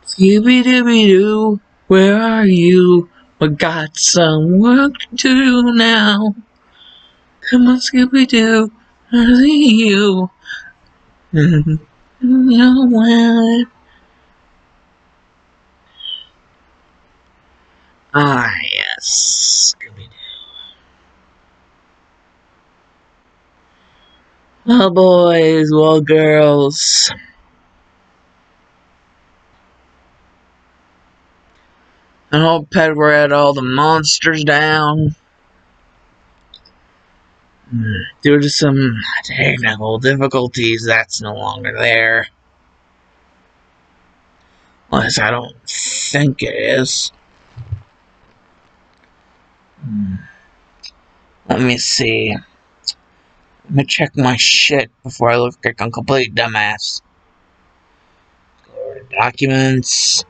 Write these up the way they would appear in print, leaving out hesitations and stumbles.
Scooby Doo, where are you? We got some work to do now. Come on, Scooby Doo, I see you. No one. Ah, yes, Scooby Doo. Well, boys, well, girls. I hope we're at all the monsters down. Due to some technical difficulties, that's no longer there. At least I don't think it is. Let me see. Let me check my shit before I look like a complete dumbass. Go to documents.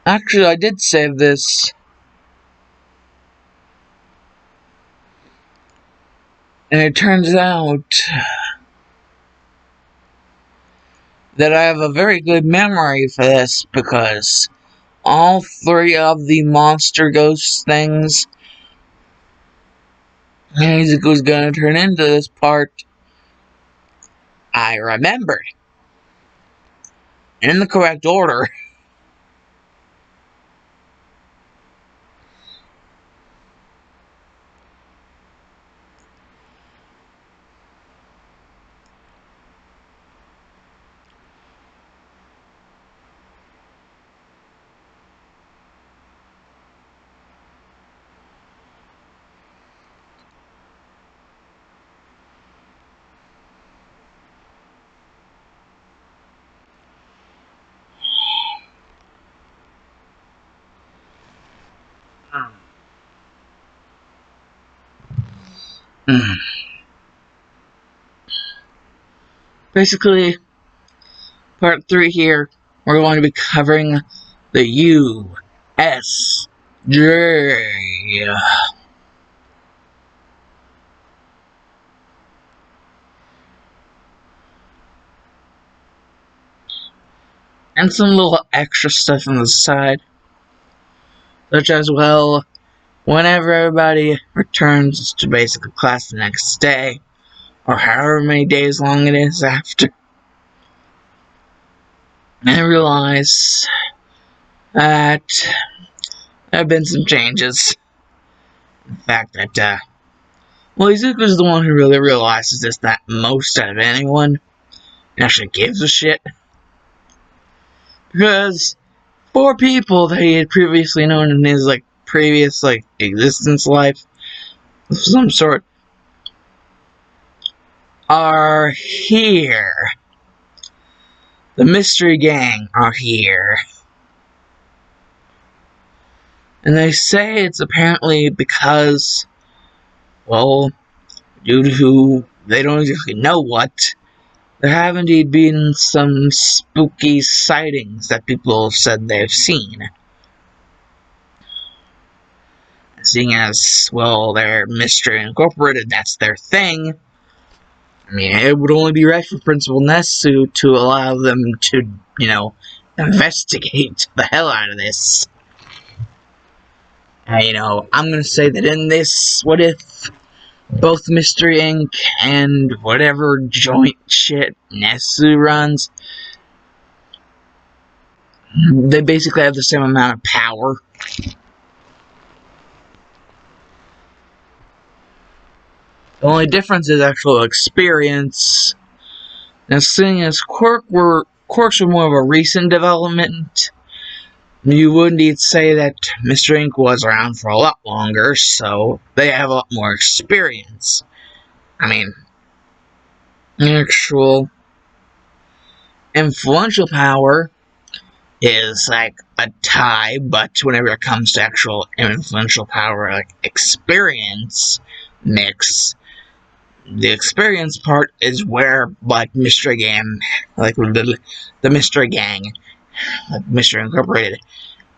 Actually, I did save this. And it turns out that I have a very good memory for this because all three of the monster ghost things Izuku's gonna turn into this part, I remembered. In the correct order. Basically, part 3 here, we're going to be covering the USJ. And some little extra stuff on the side. Such as, well, whenever everybody returns to basic class the next day, or however many days long it is after, I realize that there have been some changes. The fact that, well, Izuku's the one who really realizes this that most out of anyone actually gives a shit. Because 4 people that he had previously known in his, previous, existence life of some sort are here. The mystery gang are here. And they say it's apparently because, well, due to they don't exactly know what, there have indeed been some spooky sightings that people have said they've seen. Seeing as, well, they're Mystery Incorporated, that's their thing. I mean, it would only be right for Principal Nesu to allow them to, investigate the hell out of this. I'm gonna say that in this, what if both Mystery Inc. and whatever joint shit Nesu runs, they basically have the same amount of power. The only difference is actual experience. Now, seeing as Quirks were more of a recent development, you would indeed say that Mr. Inc. was around for a lot longer, so they have a lot more experience. I mean, actual influential power is like a tie, but whenever it comes to actual influential power, like experience mix, the experience part is where, like, Mystery Gang, like, the Mystery Gang, like, Mystery Incorporated,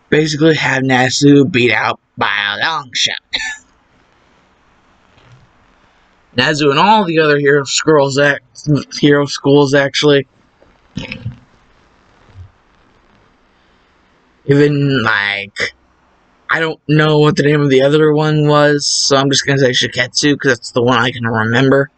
basically have Nezu beat out by a long shot. Nezu and all the other hero schools, actually. Even, like, I don't know what the name of the other one was, so I'm just gonna say Shiketsu, because that's the one I can remember.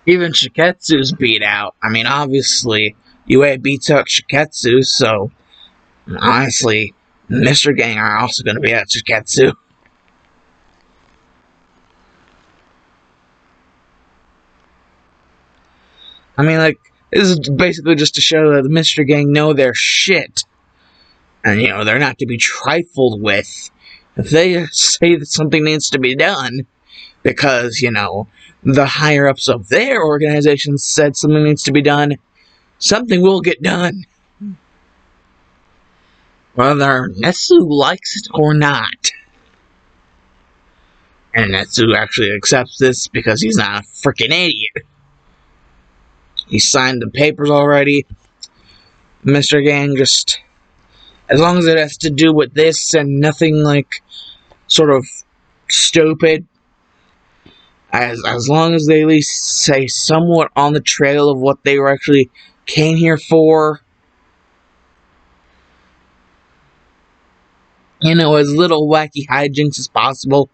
Even Shiketsu's beat out. I mean, obviously, UA beats out Shiketsu, so honestly, Mr. Gang are also going to be at Shiketsu. I mean, like, this is basically just to show that the Mr. Gang know their shit. And, you know, they're not to be trifled with. If they say that something needs to be done, because, you know, the higher-ups of their organization said something needs to be done, something will get done. Whether Nezu likes it or not. And Nezu actually accepts this because he's not a freaking idiot. He signed the papers already. Mr. Gang just, as long as it has to do with this and nothing like sort of stupid, as long as they at least say somewhat on the trail of what they were actually came here for, you know, as little wacky hijinks as possible.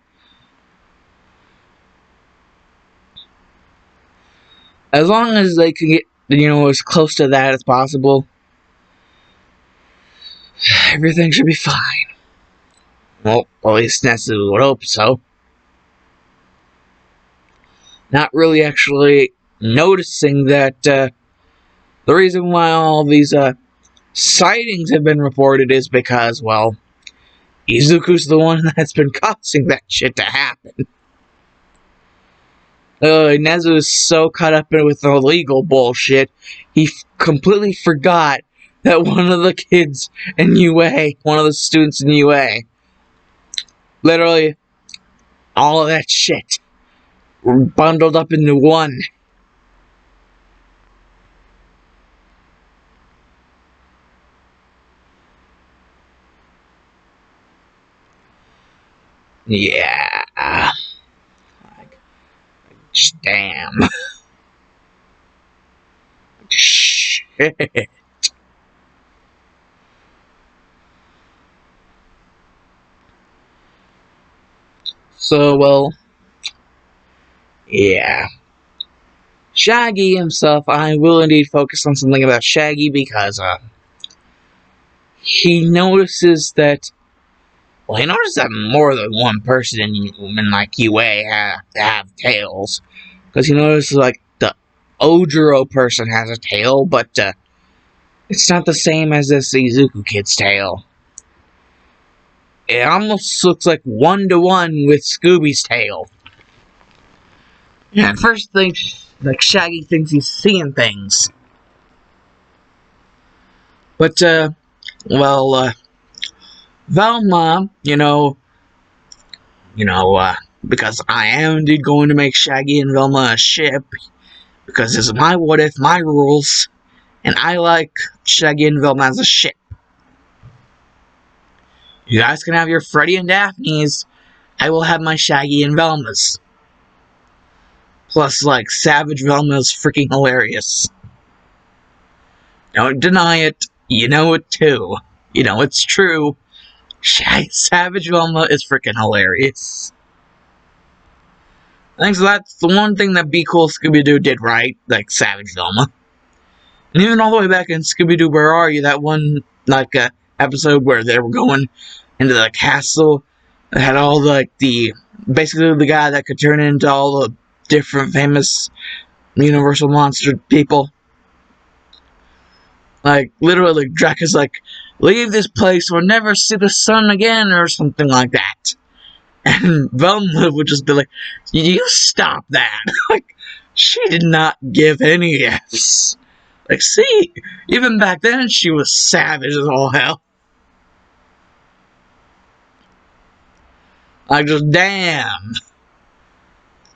As long as they can get, you know, as close to that as possible, everything should be fine. Well, at least Nezu would hope so. Not really actually noticing that the reason why all these sightings have been reported is because, well, Izuku's the one that's been causing that shit to happen. Nezu is so caught up in with the legal bullshit, he completely forgot that one of the kids in UA, one of the students in UA, literally all of that shit were bundled up into one. Yeah. Damn. Shit. So, well, yeah. Shaggy himself, I will indeed focus on something about Shaggy because, he notices that, well, he notices that more than one person in like, UA have tails. Because he notices, like, the Ojiro person has a tail, but, it's not the same as this Izuku kid's tail. It almost looks like 1-to-1 with Scooby's tail. Yeah, at first thing, like, Shaggy thinks he's seeing things. But, well, Velma, because I am indeed going to make Shaggy and Velma a ship, because this is my what if, my rules, and I like Shaggy and Velma as a ship. You guys can have your Freddy and Daphne's, I will have my Shaggy and Velma's. Plus, like, Savage Velma is freaking hilarious. Don't deny it, you know it too. You know it's true. Savage Velma is freaking hilarious. I think so that's the one thing that Be Cool Scooby Doo did right, like Savage Velma. And even all the way back in Scooby Doo Where Are You, that one, like, episode where they were going into the castle, that had all, like, basically the guy that could turn into all the different famous Universal Monster people. Like, literally, Drac is like, leave this place or never see the sun again, or something like that. And Velma would just be like, you stop that. Like, she did not give any F's. Like, see, even back then, she was savage as all hell. Like, just damn.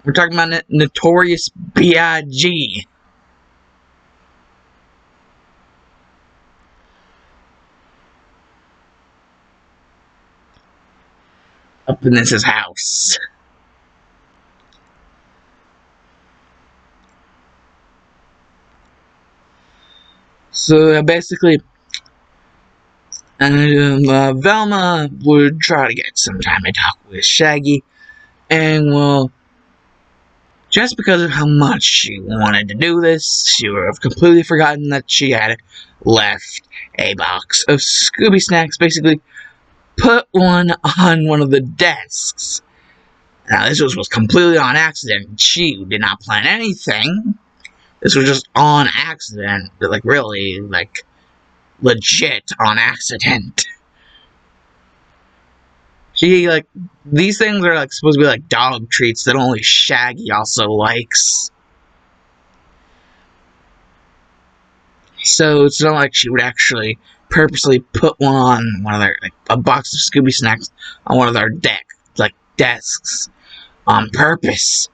We're talking about Notorious B.I.G. Up in this house. So basically, Velma would try to get some time to talk with Shaggy, and well, just because of how much she wanted to do this, she would have completely forgotten that she had left a box of Scooby snacks, basically put one on one of the desks. Now, this was completely on accident. She did not plan anything. This was just on accident. Like, really, like, legit on accident. She, like, these things are, like, supposed to be, like, dog treats that only Shaggy also likes. So, it's not like she would actually purposely put one on one of their, like, a box of Scooby snacks on one of their desks on purpose.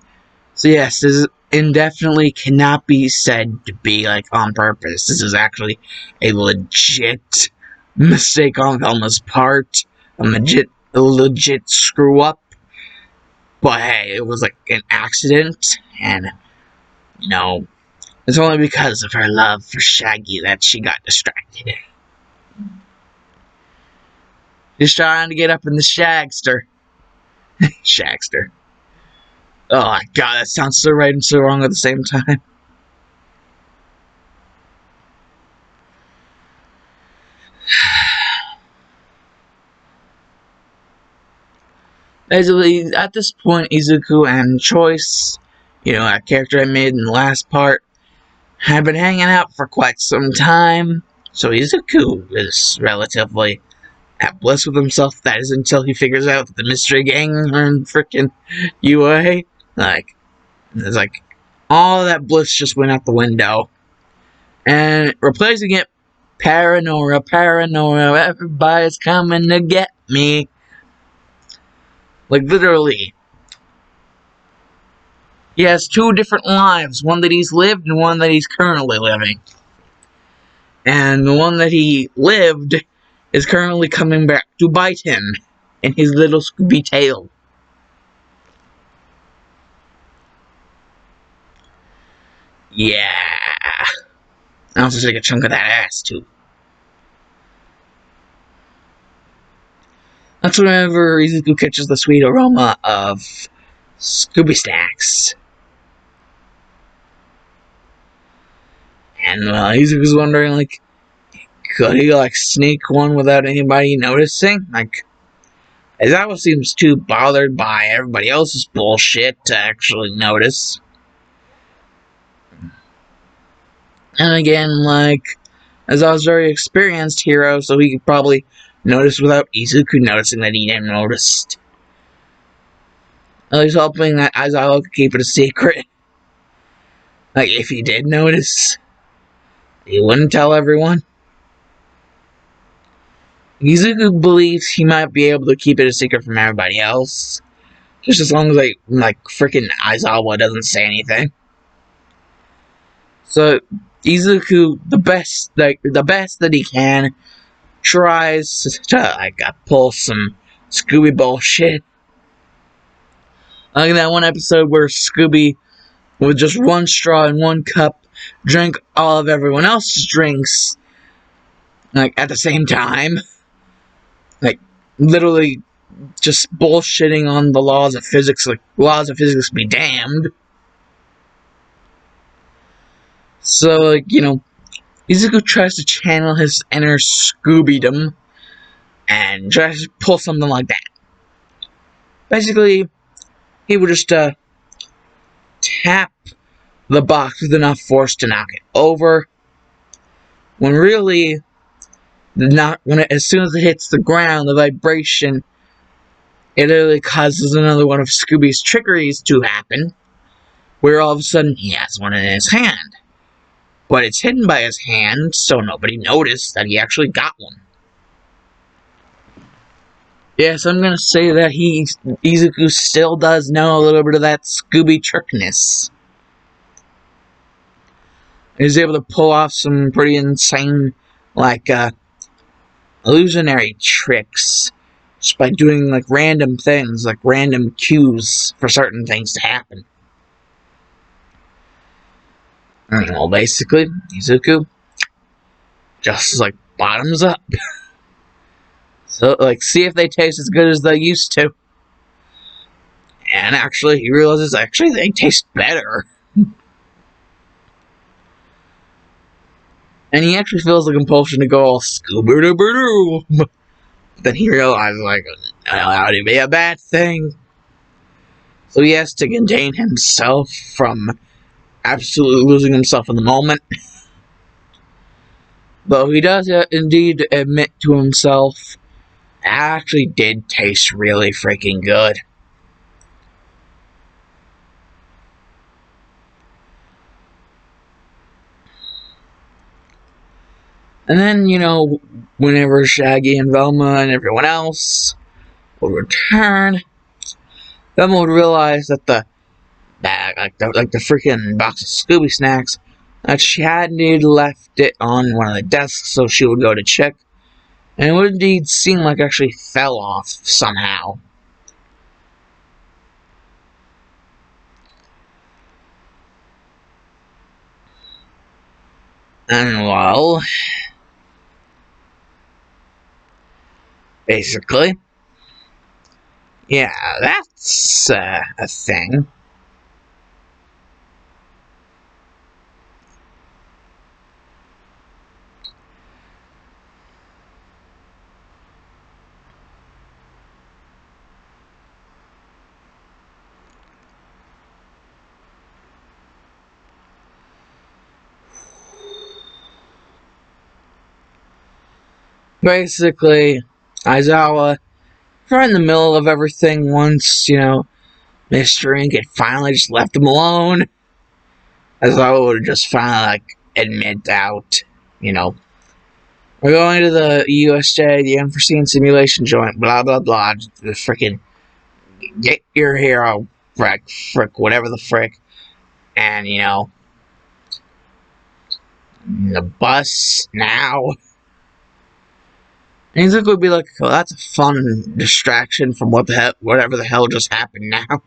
So, yes, this indefinitely cannot be said to be, like, on purpose. This is actually a legit mistake on Velma's part. A legit screw up. But hey, it was like an accident, and you know, it's only because of her love for Shaggy that she got distracted. She's trying to get up in the Shagster. Shagster. Oh my god, that sounds so right and so wrong at the same time. Basically, at this point, Izuku and Choice, you know, that character I made in the last part, have been hanging out for quite some time. So Izuku is relatively at bliss with himself. That is until he figures out that the mystery gang are in frickin' UA. Like, it's like, all that bliss just went out the window. And replacing it, paranoia, everybody's coming to get me. Like, literally. He has two different lives, one that he's lived and one that he's currently living. And the one that he lived is currently coming back to bite him in his little Scooby tail. Yeah. I also take a chunk of that ass, too. That's whenever Izuku catches the sweet aroma of Scooby snacks. And Izuku's wondering, like, could he, like, sneak one without anybody noticing? Like, Aizawa seems too bothered by everybody else's bullshit to actually notice. And again, like, Aizawa's a very experienced hero, so he could probably notice without Izuku noticing that he didn't notice. At least hoping that Aizawa could keep it a secret. Like, if he did notice, he wouldn't tell everyone. Izuku believes he might be able to keep it a secret from everybody else. Just as long as, like freaking Aizawa doesn't say anything. So, Izuku, the best that he can, tries to, like, pull some Scooby bullshit. Like that one episode where Scooby, with just one straw and one cup, drank all of everyone else's drinks, like, at the same time. Like, literally just bullshitting on the laws of physics, like, laws of physics be damned. So, like, you know, Izuku tries to channel his inner Scooby-Dom and tries to pull something like that. Basically, he would just tap the box with enough force to knock it over, when really, as soon as it hits the ground, the vibration, it literally causes another one of Scooby's trickeries to happen, where all of a sudden he has one in his hand. But it's hidden by his hand, so nobody noticed that he actually got one. Yes, I'm gonna say that Izuku still does know a little bit of that Scooby trickness. He's able to pull off some pretty insane, like, illusionary tricks just by doing, like, random things, like random cues for certain things to happen. Well, basically, Izuku just, like, bottoms up. So, like, see if they taste as good as they used to. And actually, he realizes, actually, they taste better. And he actually feels the compulsion to go all Scooby Doo. But then he realizes, like, that would be a bad thing. So he has to contain himself from absolutely losing himself in the moment. Though he does indeed admit to himself, it actually did taste really freaking good. And then, whenever Shaggy and Velma and everyone else would return, Velma would realize that the freaking box of Scooby snacks, that she had indeed left it on one of the desks, so she would go to check, and it would indeed seem like it actually fell off somehow. And well, basically, yeah, that's a thing. Basically, Aizawa, right in the middle of everything once, Mr. Ink had finally just left him alone. Aizawa would just finally, admit out, we're going to the USJ, the Unforeseen Simulation Joint, blah, blah, blah, just freaking get your hero, frick, whatever the frick, and, the bus now. And Izuku would be like, well, that's a fun distraction from whatever the hell just happened now.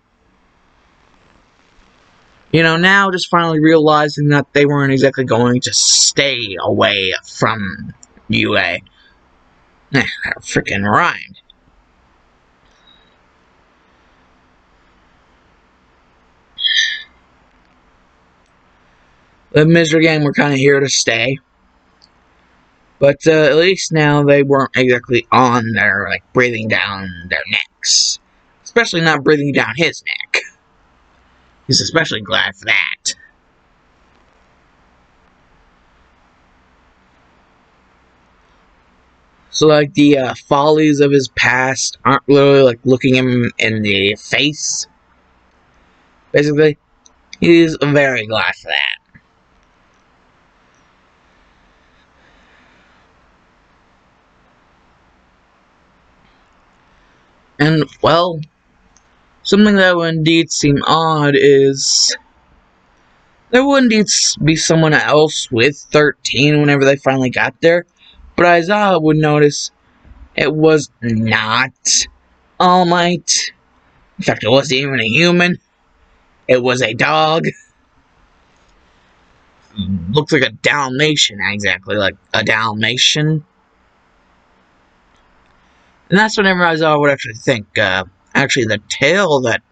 Now just finally realizing that they weren't exactly going to stay away from UA. That freaking rhymed. The Misery Gang were kind of here to stay. But at least now they weren't exactly on there, breathing down their necks. Especially not breathing down his neck. He's especially glad for that. So, the follies of his past aren't really, looking him in the face. Basically, he's very glad for that. And, well, something that would indeed seem odd is there would indeed be someone else with 13 whenever they finally got there, but Aizawa would notice it was not All Might. In fact, it wasn't even a human. It was a dog. Looked like a Dalmatian, exactly, like a Dalmatian. And that's whenever Aizawa would actually think, actually the tail that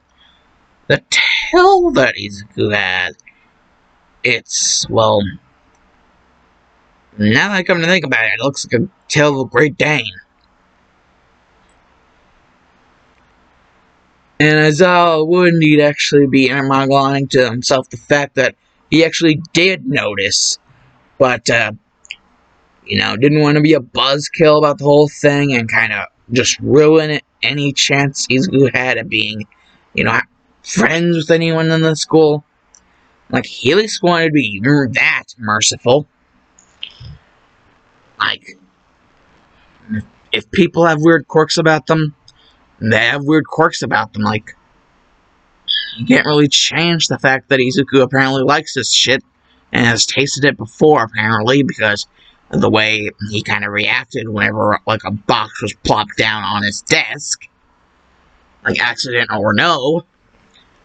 Izuku had, it's, well, now that I come to think about it, it looks like a tail of a Great Dane. And Aizawa would indeed actually be intermonologuing to himself the fact that he actually did notice, but, didn't want to be a buzzkill about the whole thing and kind of just ruin it any chance Izuku had of being, friends with anyone in the school. He at least wanted to be that merciful. If people have weird quirks about them, They have weird quirks about them, like, you can't really change the fact that Izuku apparently likes this shit, and has tasted it before, apparently, because of the way he kind of reacted whenever, like, a box was plopped down on his desk. Like, accident or no.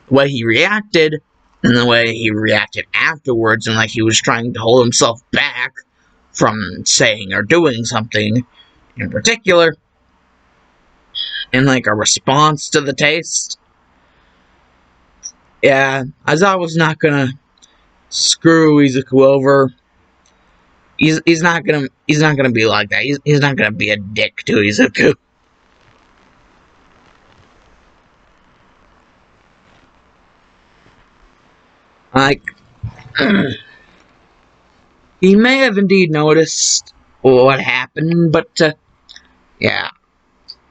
The way he reacted, and the way he reacted afterwards, and like he was trying to hold himself back from saying or doing something in particular, in like a response to the taste. Yeah, Aizawa's not gonna screw Izuku over. He's not gonna be like that. He's not gonna be a dick to Izuku. Like, he may have indeed noticed what happened, but yeah,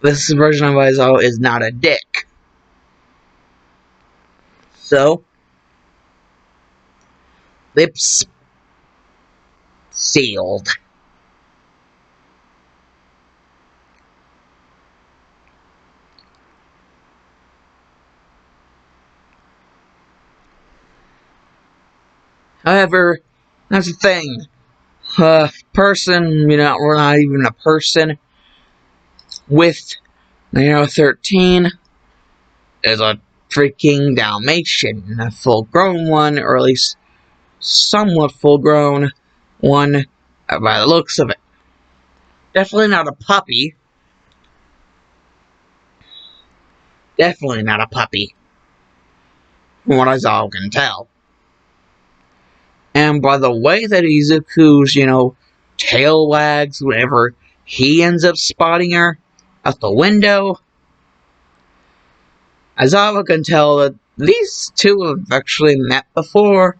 this version of Aizawa is not a dick. So, lips sealed. However, that's the thing. Person, we're not even a person with 13 is a freaking Dalmatian, a full-grown one, or at least somewhat full-grown one by the looks of it. Definitely not a puppy. Definitely not a puppy, from what I can tell. And by the way that Izuku's, tail wags whenever he ends up spotting her out the window, Aizawa can tell that these two have actually met before.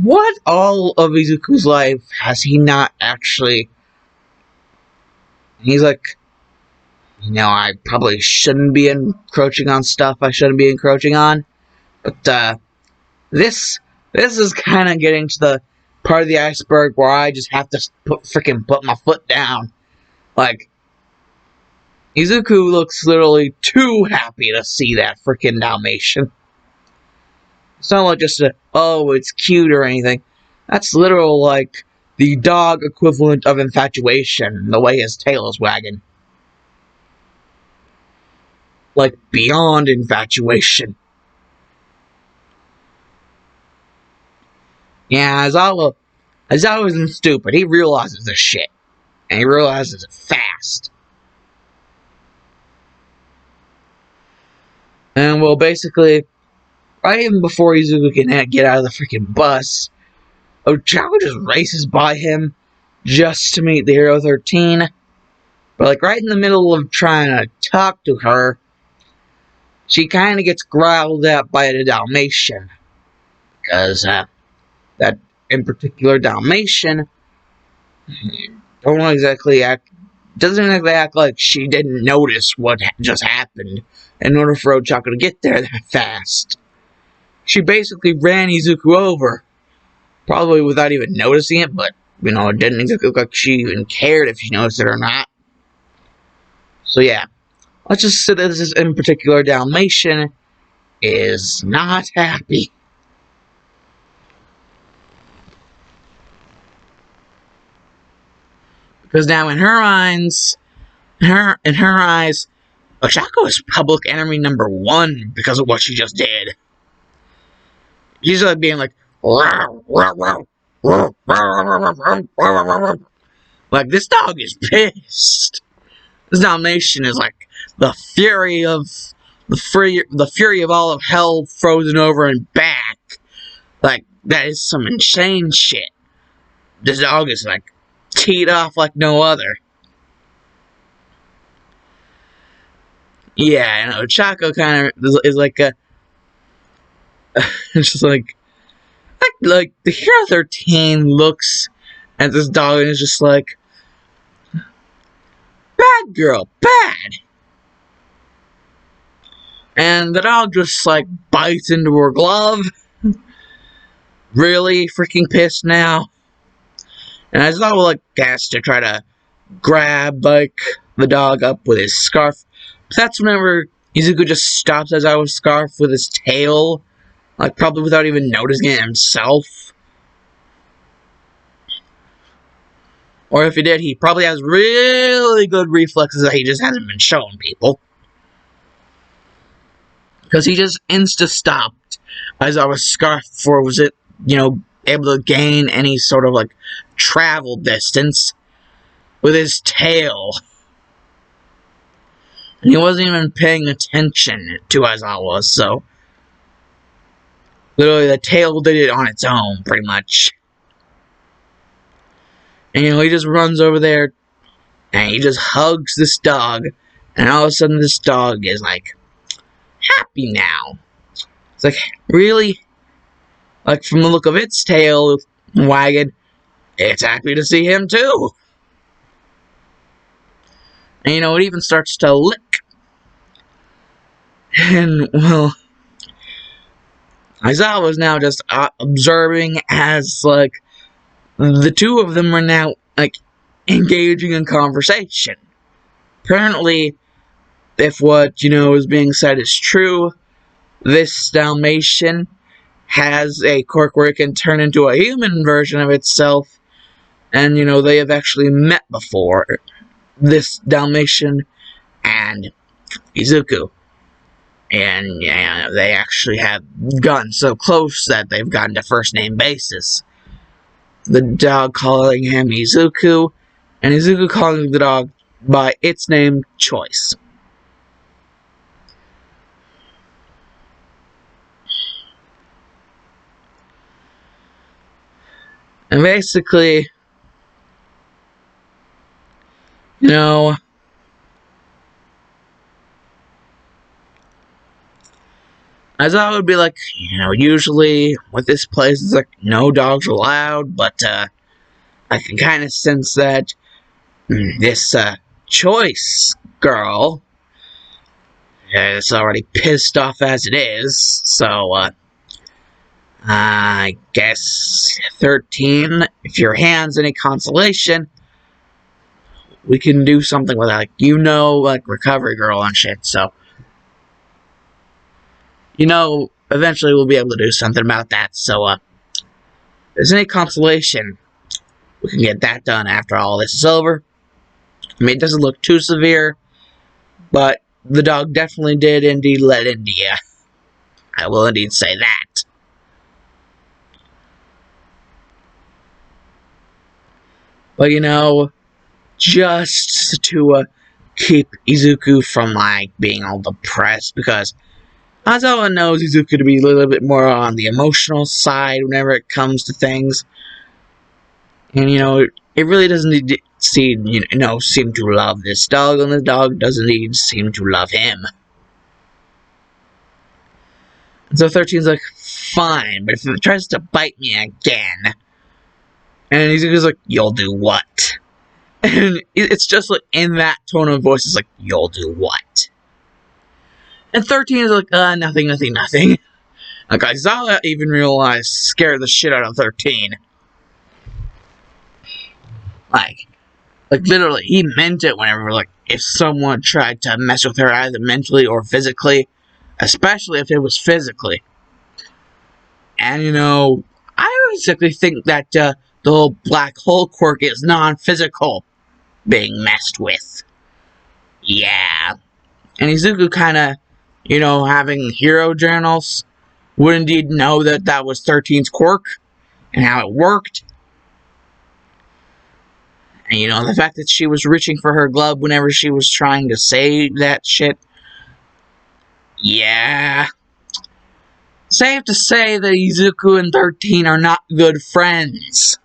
What all of Izuku's life has he not actually... He's like, I probably shouldn't be encroaching on stuff I shouldn't be encroaching on. But, this is kind of getting to the part of the iceberg where I just have to put my foot down. Like, Izuku looks literally too happy to see that freaking Dalmatian. It's not like just it's cute or anything. That's literal, like, the dog equivalent of infatuation, the way his tail is wagging. Like, beyond infatuation. Yeah, Aizawa isn't stupid. He realizes this shit. And he realizes it fast. And, well, basically, right even before Izuku can get out of the freaking bus, Ochako just races by him just to meet the Hero 13. But, like, right in the middle of trying to talk to her, she kind of gets growled at by the Dalmatian. Because, that in particular Dalmatian doesn't exactly act like she didn't notice what just happened in order for Ochako to get there that fast. She basically ran Izuku over. Probably without even noticing it, but, it didn't exactly look like she even cared if she noticed it or not. So, yeah. Let's just say that this in particular Dalmatian is not happy. Because now in her eyes, Ochako is public enemy number 1 because of what she just did. She's like being like, like, this dog is pissed. This Dalmatian is like the fury of all of hell frozen over and back. Like, that is some insane shit. This dog is like teed off like no other. Yeah, Ochako kind of is like a it's just like the Hero 13 looks at this dog and is just like, bad girl, bad. And the dog just like bites into her glove. Really freaking pissed now. And Aizawa like has to try to grab like the dog up with his scarf, That's whenever Izuku just stops Aizawa's scarf with his tail, like probably without even noticing it himself. Or if he did, he probably has really good reflexes that he just hasn't been showing people. Because he just insta-stopped Aizawa's scarf before was it, able to gain any sort of, like, travel distance with his tail. And he wasn't even paying attention to Aizawa, so literally the tail did it on its own, pretty much. And he just runs over there, and he just hugs this dog, and all of a sudden this dog is, like, happy now. It's like, really? Like, from the look of its tail wagging, it's happy to see him, too. And, it even starts to lick. And, well, Aizawa's now just observing as, like, the two of them are now, like, engaging in conversation. Apparently, if what, is being said is true, this Dalmatian has a quirk where it can turn into a human version of itself, and, they have actually met before. This Dalmatian and Izuku. And, they actually have gotten so close that they've gotten to first name basis. The dog calling him Izuku, and Izuku calling the dog by its name choice. And basically, as I would be like, usually with this place, it's like, no dogs allowed, but, I can kind of sense that this, choice girl is already pissed off as it is, so, I guess 13, if your hand's any consolation, we can do something with that, like, recovery girl and shit, so, eventually we'll be able to do something about that, so, if there's any consolation, we can get that done after all this is over. I mean, it doesn't look too severe, but the dog definitely did indeed let India. I will indeed say that. But, just to keep Izuku from, like, being all depressed, because Aizawa knows Izuku to be a little bit more on the emotional side whenever it comes to things. And, it really doesn't seem to love this dog, and the dog doesn't even seem to love him. And so 13's like, fine, but if it tries to bite me again, and Izuku's like, you'll do what? And it's just like, in that tone of voice, it's like, you'll do what? And 13 is like, nothing. Like, Aizawa even realized, scared the shit out of 13. Like, literally, he meant it whenever, like, if someone tried to mess with her either mentally or physically, especially if it was physically. And, I basically think that, the whole black hole quirk is non-physical being messed with. Yeah. And Izuku kinda, having hero journals, would indeed know that that was 13's quirk, and how it worked. And, the fact that she was reaching for her glove whenever she was trying to say that shit. Yeah. Safe to say that Izuku and 13 are not good friends.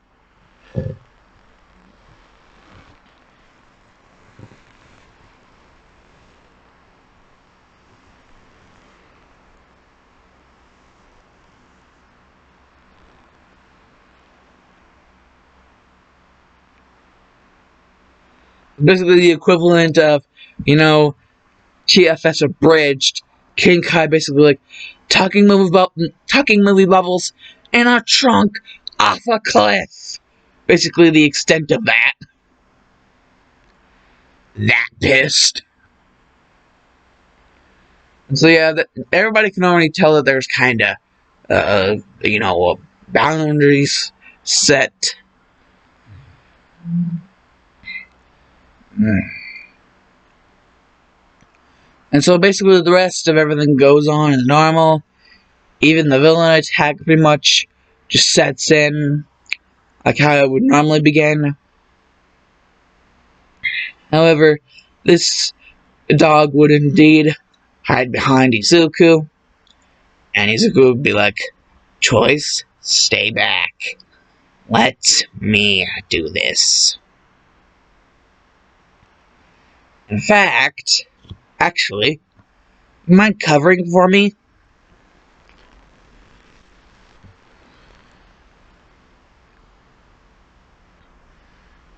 Basically the equivalent of, TFS abridged, King Kai basically like, talking movie bubbles in a trunk off a cliff. Basically the extent of that. That pissed. And so yeah, everybody can already tell that there's kind of, boundaries set. And so basically the rest of everything goes on as normal. Even the villain attack pretty much just sets in like how it would normally begin. However, this dog would indeed hide behind Izuku, and Izuku would be like, "Choice, stay back. Let me do this." In fact, actually, you mind covering for me?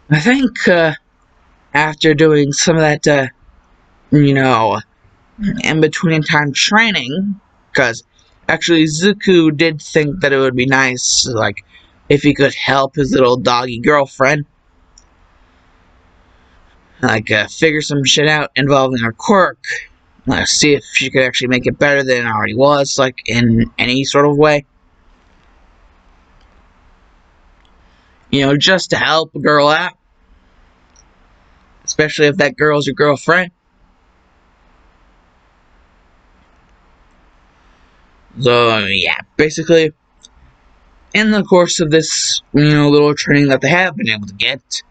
I think, after doing some of that, in-between time training, because actually Zuku did think that it would be nice, like, if he could help his little doggy girlfriend, like, figure some shit out involving her quirk, see if she could actually make it better than it already was, like, in any sort of way. Just to help a girl out, especially if that girl's your girlfriend. So, yeah, basically, in the course of this, little training that they have been able to get,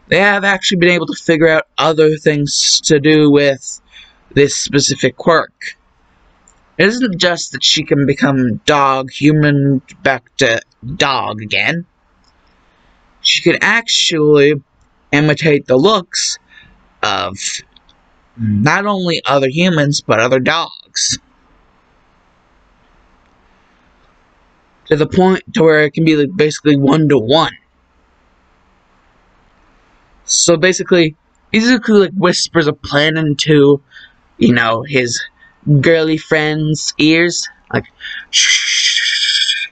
they have actually been able to figure out other things to do with this specific quirk. It isn't just that she can become dog, human, back to dog again. She can actually imitate the looks of not only other humans, but other dogs. To the point to where it can be like basically 1-to-1. So basically, Izuku like whispers a plan into, his girly friend's ears, like, shh,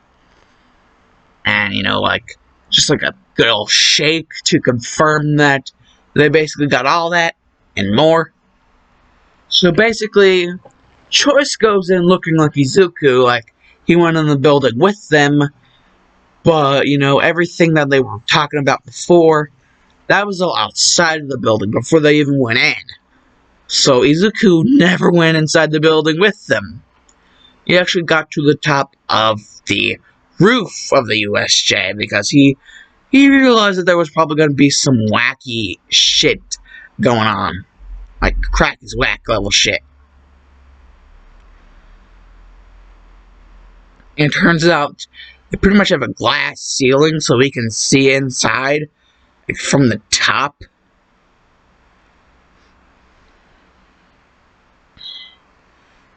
and just like a good old shake to confirm that they basically got all that and more. So basically, Choice goes in looking like Izuku, like he went in the building with them, but everything that they were talking about before, that was all outside of the building before they even went in. So Izuku never went inside the building with them. He actually got to the top of the roof of the USJ because he realized that there was probably going to be some wacky shit going on. Like Cracky's whack level shit. And it turns out they pretty much have a glass ceiling so we can see inside, like, from the top.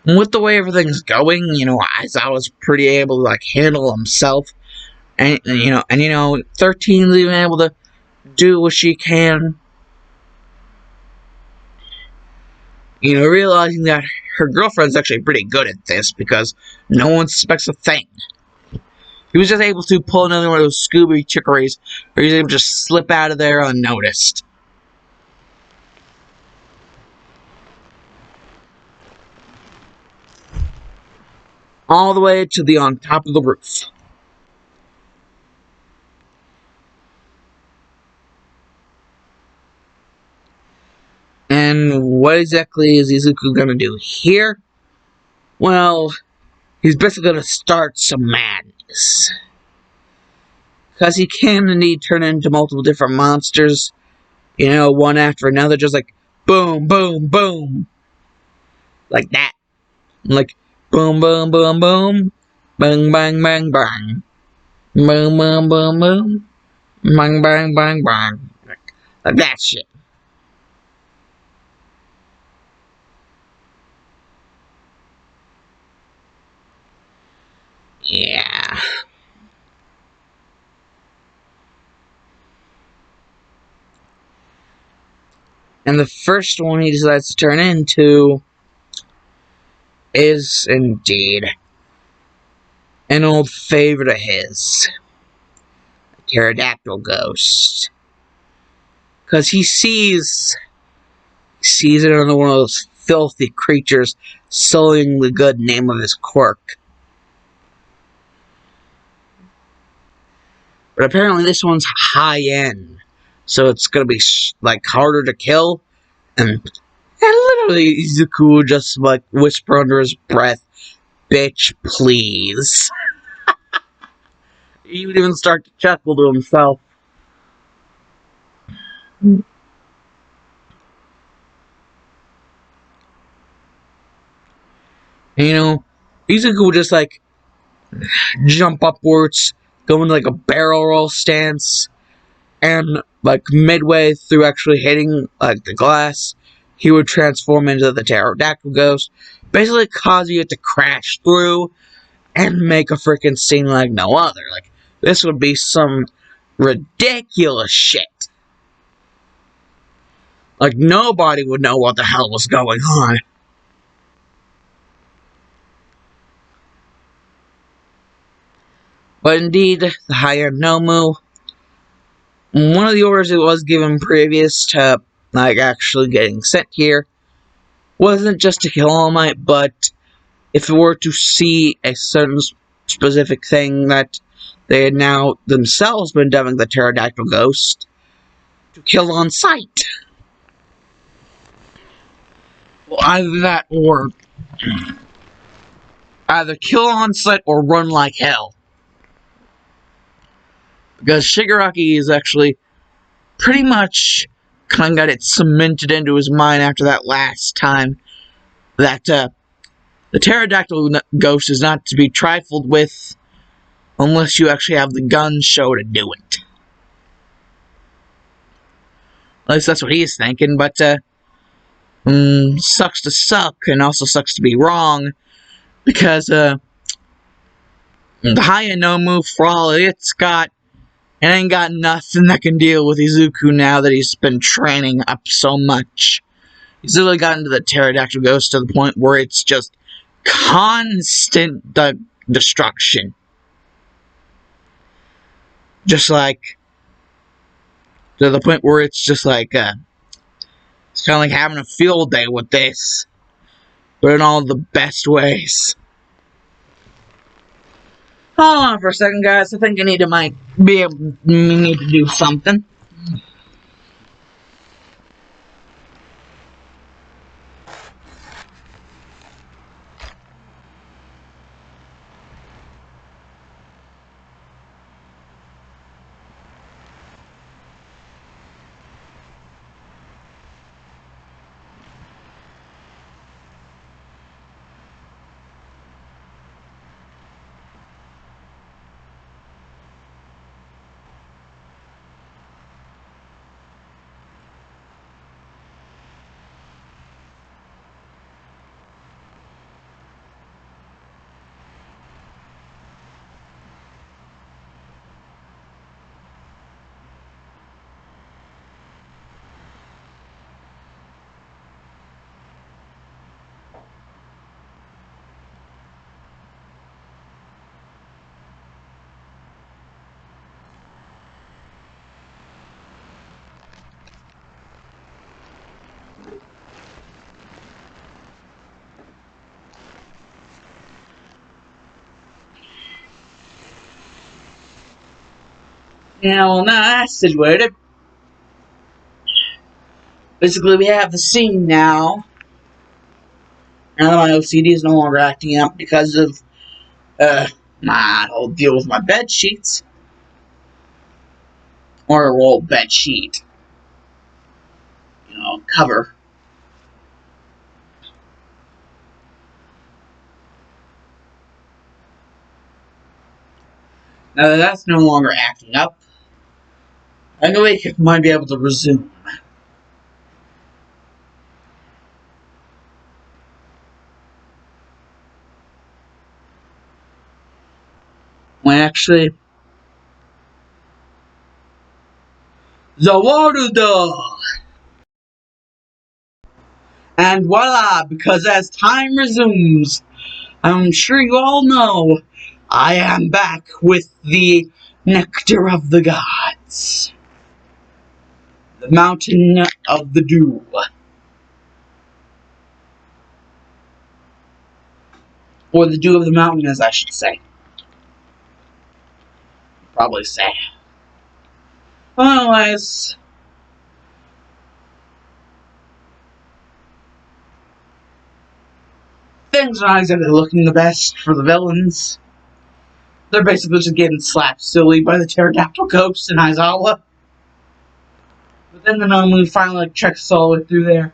And with the way everything's going, Aizawa was pretty able to like handle himself. And 13's even able to do what she can. Realizing that her girlfriend's actually pretty good at this because no one suspects a thing. He was just able to pull another one of those Scooby chicories where he was able to just slip out of there unnoticed. All the way to the on top of the roof. And what exactly is Izuku gonna do here? Well, he's basically gonna start some madness. Because he can indeed turn into multiple different monsters, one after another, just like boom, boom, boom. Like that. Like boom, boom, boom, boom. Bang, bang, bang, bang. Boom, boom, boom, boom. Bang, bang, bang, bang. Like that shit. Yeah. And the first one he decides to turn into is indeed an old favorite of his, a pterodactyl ghost. Because he sees it on one of those filthy creatures sullying the good name of his quirk. But apparently this one's high-end, so it's gonna be, like, harder to kill, and literally Izuku just, like, whisper under his breath, "Bitch, please." He would even start to chuckle to himself. You know, Izuku would just, like, jump upwards, go into, like, a barrel roll stance, and, like, midway through actually hitting, like, the glass, he would transform into the pterodactyl ghost, basically causing it to crash through and make a freaking scene like no other. Like, this would be some ridiculous shit. Like, nobody would know what the hell was going on. But indeed, the high-end Nomu, one of the orders it was given previous to, like, actually getting sent here, wasn't just to kill All Might, but if it were to see a certain specific thing that they had now themselves been dubbing the pterodactyl ghost, to kill on sight. Well, either that or either kill on sight or run like hell. Because Shigaraki is actually pretty much kind of got it cemented into his mind after that last time that the pterodactyl ghost is not to be trifled with unless you actually have the gun show to do it. At least that's what he's thinking, but sucks to suck and also sucks to be wrong because the Haya Nomu, for all it's got, it ain't got nothing that can deal with Izuku now that he's been training up so much. He's really gotten to the pterodactyl ghost to the point where it's just constant destruction. Just like, to the point where it's just like, it's kind of like having a field day with this, but in all the best ways. Hold on for a second, guys. I think I need to do something. Now, that's situated. Basically, we have the scene now. Now that my OCD is no longer acting up because of my whole deal with my bed sheets. Or a roll bed sheet. Cover. Now that that's no longer acting up, I think we might be able to resume. When actually, Zawaruda! And voila, because as time resumes, I'm sure you all know, I am back with the Nectar of the Gods. The Mountain of the Dew. Or the dew of the mountain, as I should say. Probably say. Well, anyways, things are not exactly looking the best for the villains. They're basically just getting slapped silly by the pterodactyl ghost in Aizawa. But then the Nomu finally treks all the way through there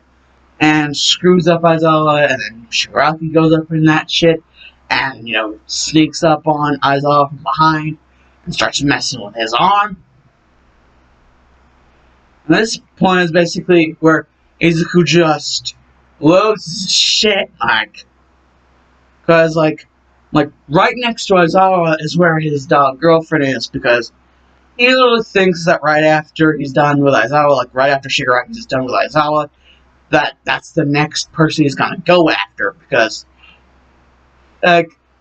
and screws up Aizawa, and then Shigaraki goes up in that shit and, sneaks up on Aizawa from behind and starts messing with his arm. And this point is basically where Izuku just loses shit, because, right next to Aizawa is where his girlfriend is, because he literally thinks that right after he's done with Aizawa, right after Shigaraki is done with Aizawa, that's the next person he's gonna go after, because,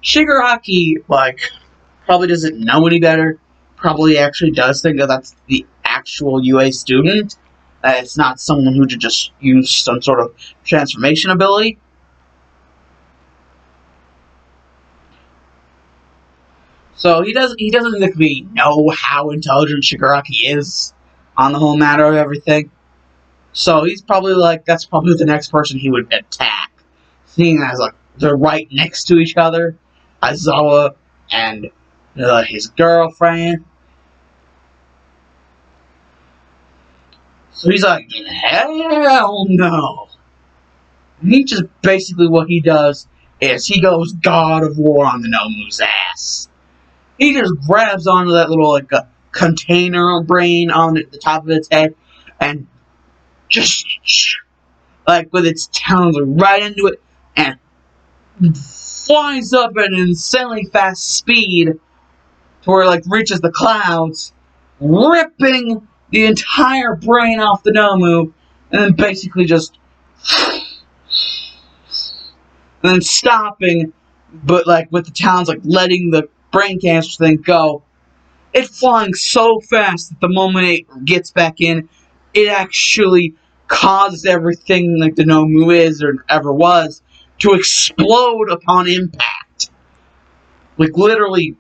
Shigaraki, probably doesn't know any better, probably actually does think that that's the actual UA student, it's not someone who just use some sort of transformation ability. So he doesn't exactly know how intelligent Shigaraki is on the whole matter of everything. So he's probably that's probably the next person he would attack. Seeing as they're right next to each other, Aizawa and his girlfriend. So he's like, hell no. And he just basically what he does is he goes God of War on the Nomu's ass. He just grabs onto that little container brain on the top of its head and just with its talons right into it and flies up at an insanely fast speed to where it reaches the clouds, ripping the entire brain off the Nomu, and then basically just and then stopping, but with the talons letting the brain cancer thing go. It's flying so fast that the moment it gets back in, it actually causes everything the Nomu is or ever was to explode upon impact. Literally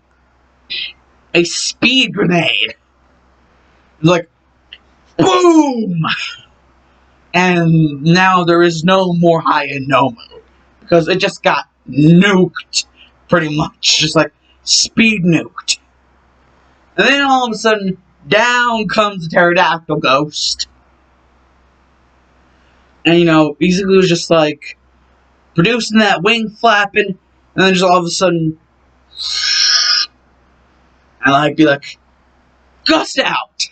a speed grenade. Boom! And now there is no more Haya Nomu. Because it just got nuked, pretty much. Just speed nuked. And then all of a sudden, down comes the pterodactyl ghost. And Izuku's just producing that wing flapping, and then just all of a sudden, and be gust out.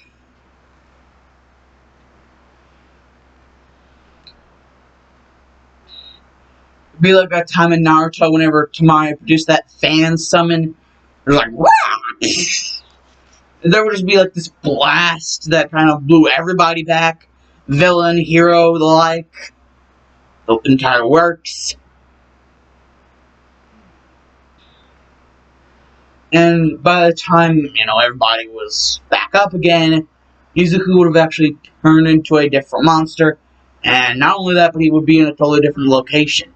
It'd be that time in Naruto whenever Tamaya produced that fan summon. They're Wah! There would just be this blast that kind of blew everybody back. Villain, hero, the like. The entire works. And by the time, everybody was back up again, Izuku would have actually turned into a different monster. And not only that, but he would be in a totally different location.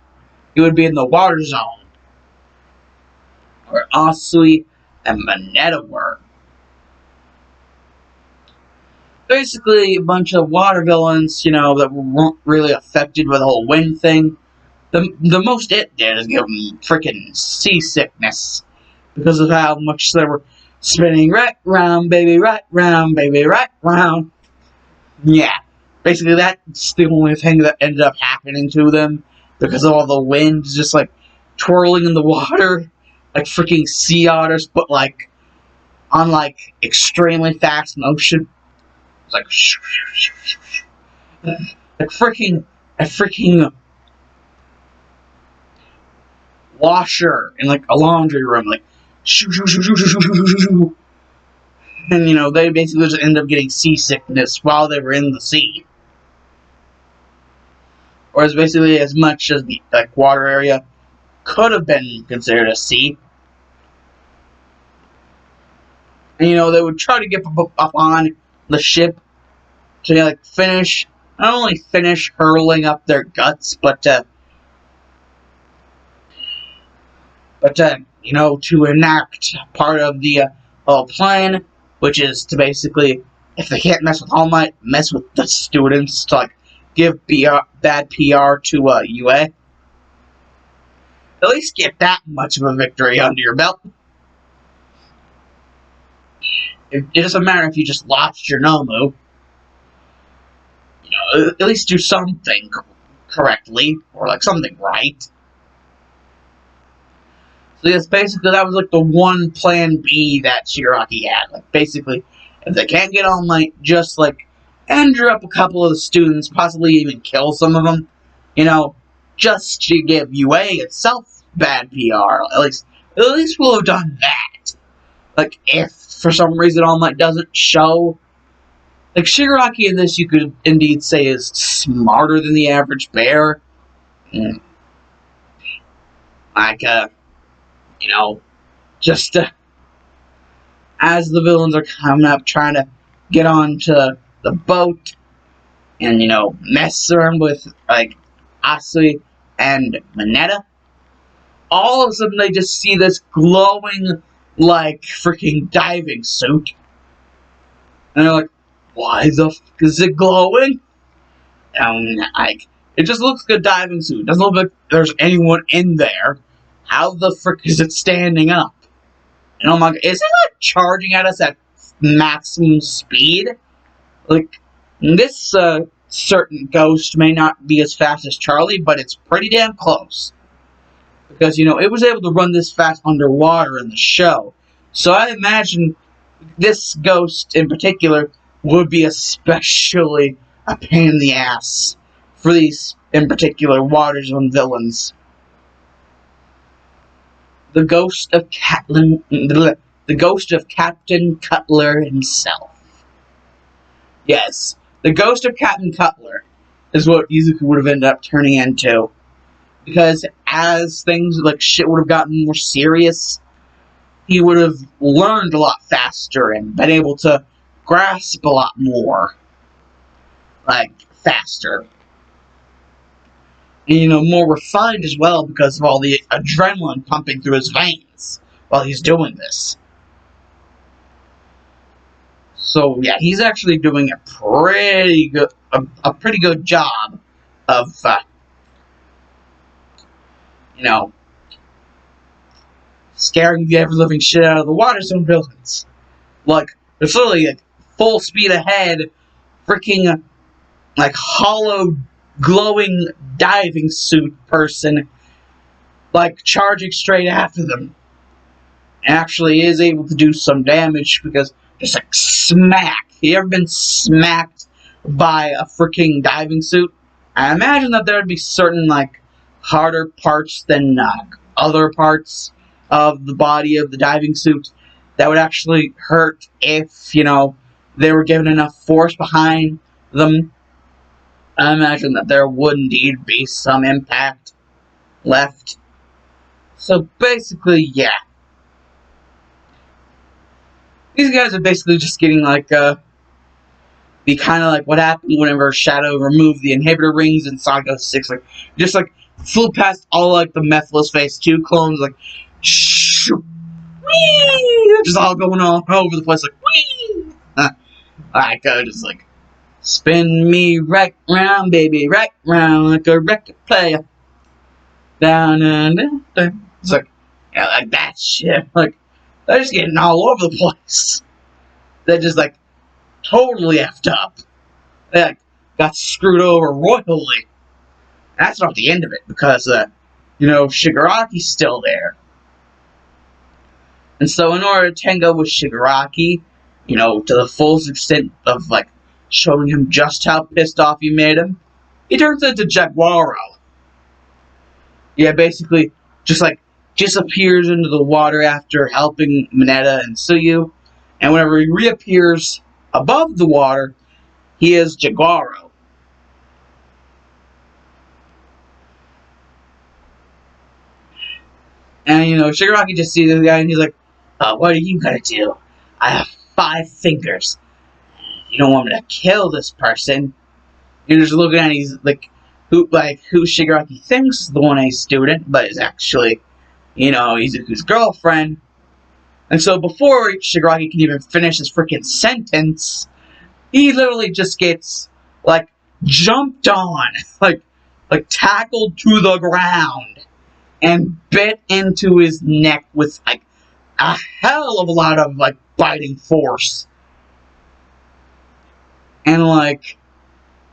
He would be in the water zone, where Asui and Mineta were. Basically, a bunch of water villains, that weren't really affected by the whole wind thing. The most it did is give them freaking seasickness. Because of how much they were spinning right round, baby, right round, baby, right round. Yeah. Basically, that's the only thing that ended up happening to them. Because of all the wind just, twirling in the water. Like freaking sea otters, but, on, extremely fast motion. It's a freaking washer in, a laundry room. And, they basically just ended up getting seasickness while they were in the sea. Or as basically as much as the water area could have been considered a sea. And, they would try to get up on the ship to, finish, not only finish hurling up their guts, but But, to enact part of the whole plan, which is to basically, if they can't mess with All Might, mess with the students to, like, give bad PR to UA. At least get that much of a victory under your belt. It doesn't matter if you just lost your Nomu. At least do something correctly, or like something right. So yes, basically that was like the one plan B that Shigaraki had. Like basically, if they can't get All Might, just like injure up a couple of the students, possibly even kill some of them. Just to give UA itself bad PR. At least we'll have done that. Like if for some reason All Might doesn't show. Like, Shigaraki in this, you could indeed say, is smarter than the average bear. Like, just as the villains are coming up, trying to get onto the boat and, mess around with, like, Asui and Mineta, all of a sudden they just see this glowing, like, freaking diving suit. And they're like, why the f is it glowing? Like, it just looks like a diving suit. It doesn't look like there's anyone in there. How the frick is it standing up? And oh my god, is it like charging at us at maximum speed? Like, this certain ghost may not be as fast as Charlie, but it's pretty damn close. Because, it was able to run this fast underwater in the show. So I imagine this ghost in particular would be especially a pain in the ass for these, in particular, Water Zone villains. The ghost of Captain Cutler himself. Yes, the ghost of Captain Cutler is what Izuku would have ended up turning into. Because as things like shit would have gotten more serious, he would have learned a lot faster and been able to grasp a lot more. Like, faster. And, more refined as well because of all the adrenaline pumping through his veins while he's doing this. So, yeah, he's actually doing a pretty good job of, scaring the ever-living shit out of the Water Zone villains. Like, there's literally like full speed ahead, freaking like hollow, glowing diving suit person, like charging straight after them. Actually is able to do some damage because just like smack. You ever been smacked by a freaking diving suit? I imagine that there would be certain like harder parts than other parts of the body of the diving suit that would actually hurt if, they were given enough force behind them. I imagine that there would indeed be some impact left. So basically, yeah. These guys are basically just getting like, be kind of like what happened whenever Shadow removed the inhibitor rings in Saga 6. Like, just like, flew past all like the Methless Phase 2 clones, like, shoo, whee! Just all going all over the place, like, whee! Like, just like, spin me right round, baby, right round, like a record player. Down and down. It's like, yeah, like that shit. Like, they're just getting all over the place. They're just like, totally effed up. They like, got screwed over royally. That's not the end of it, because, Shigaraki's still there. And so in order to tango with Shigaraki, to the fullest extent of, like, showing him just how pissed off you made him, he turns into Jaguaro. Yeah, basically, just, like, disappears into the water after helping Mineta and Tsuyu, and whenever he reappears above the water, he is Jaguaro. And, Shigaraki just sees this guy, and he's like, what are you gonna do? I have 5 fingers. You don't want me to kill this person. You're just looking at he's like, who Shigaraki thinks is the 1A student, but is actually, Izuku's girlfriend. And so before Shigaraki can even finish his freaking sentence, he literally just gets, like, jumped on, like tackled to the ground, and bit into his neck with, like, a hell of a lot of, like, biting force. And, like,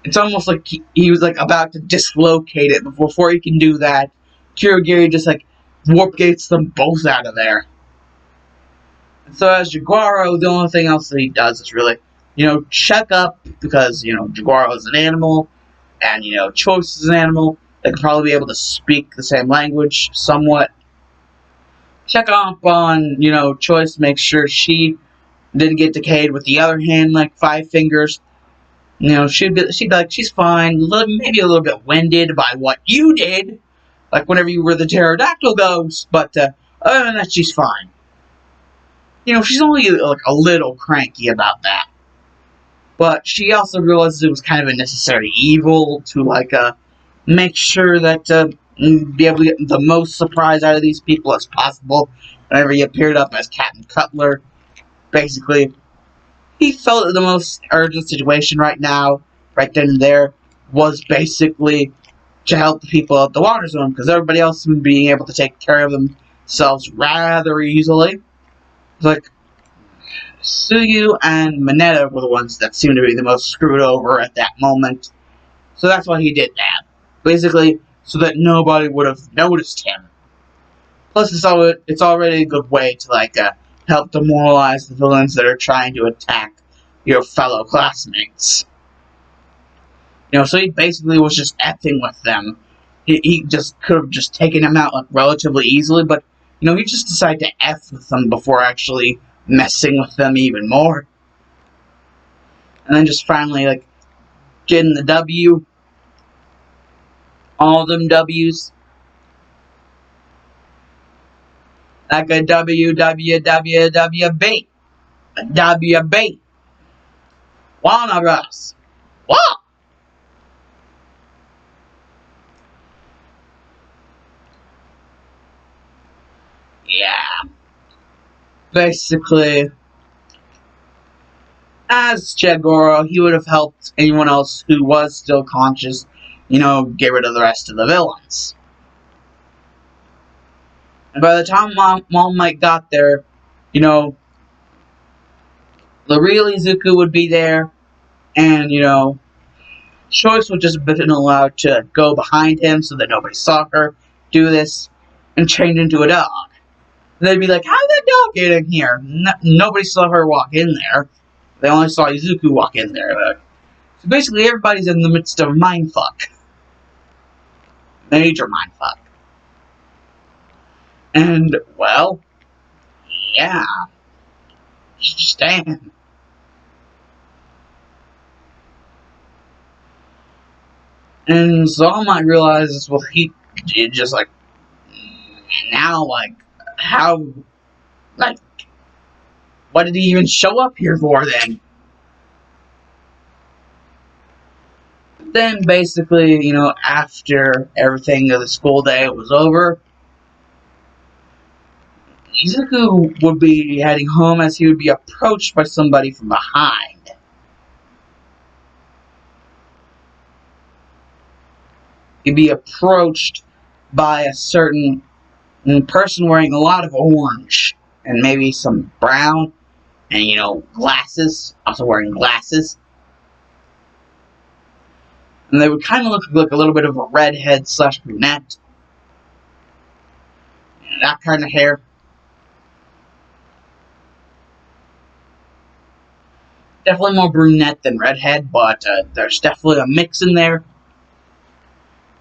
it's almost like he was, like, about to dislocate it, but before he can do that, Kurogiri just, like, warp gates them both out of there. And so as Jaguaro, the only thing else that he does is really, check up, because, Jaguaro is an animal, and, Choice is an animal. They could probably be able to speak the same language, somewhat. Check up on, Choice, make sure she didn't get decayed with the other hand, like 5 fingers. She'd be like, she's fine, maybe a little bit winded by what you did, like whenever you were the pterodactyl ghost, but other than that, she's fine. She's only, like, a little cranky about that. But she also realizes it was kind of a necessary evil to, like, make sure that, be able to get the most surprise out of these people as possible. Whenever he appeared up as Captain Cutler, basically, he felt that the most urgent situation right now, right then and there, was basically to help the people at the water zone, because everybody else was being able to take care of themselves rather easily. Like, Suyu and Mineta were the ones that seemed to be the most screwed over at that moment. So that's why he did that. Basically, so that nobody would have noticed him. Plus, it's already a good way to, like, help demoralize the villains that are trying to attack your fellow classmates. So he basically was just effing with them. He just could have just taken them out, like, relatively easily, but, he just decided to F with them before actually messing with them even more. And then just finally, like, getting the W. All them W's. Like a WWWWB. A WB. Warner Bros. What? Yeah. Basically, as Jaguaro, he would have helped anyone else who was still conscious, get rid of the rest of the villains. And by the time All Might got there, the real Izuku would be there, and, Choice would just have been allowed to go behind him so that nobody saw her do this, and change into a dog. And they'd be like, how did that dog get in here? Nobody saw her walk in there. They only saw Izuku walk in there. So basically, everybody's in the midst of mindfuck. Major mindfuck. And, well, yeah. Stan. And so All Might realizes, well, he just, like, now, like, how, like, what did he even show up here for then? Then, basically, after everything of the school day was over, Izuku would be heading home as he would be approached by somebody from behind. He'd be approached by a certain person wearing a lot of orange and maybe some brown and, glasses, also wearing glasses. And they would kind of look like a little bit of a redhead / brunette. That kind of hair. Definitely more brunette than redhead, but there's definitely a mix in there.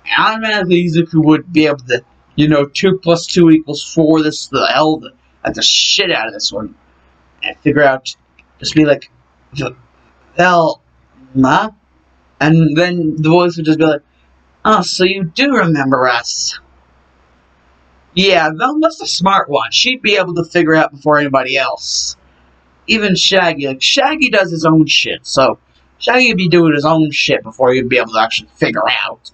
And automatically Izuku would be able to, 2 + 2 = 4, this the hell, at the shit out of this one. And figure out, just be like, Velma? And then the voice would just be like, oh, so you do remember us. Yeah, Velma's the smart one. She'd be able to figure out before anybody else. Even Shaggy. Like, Shaggy does his own shit, so Shaggy would be doing his own shit before he'd be able to actually figure out.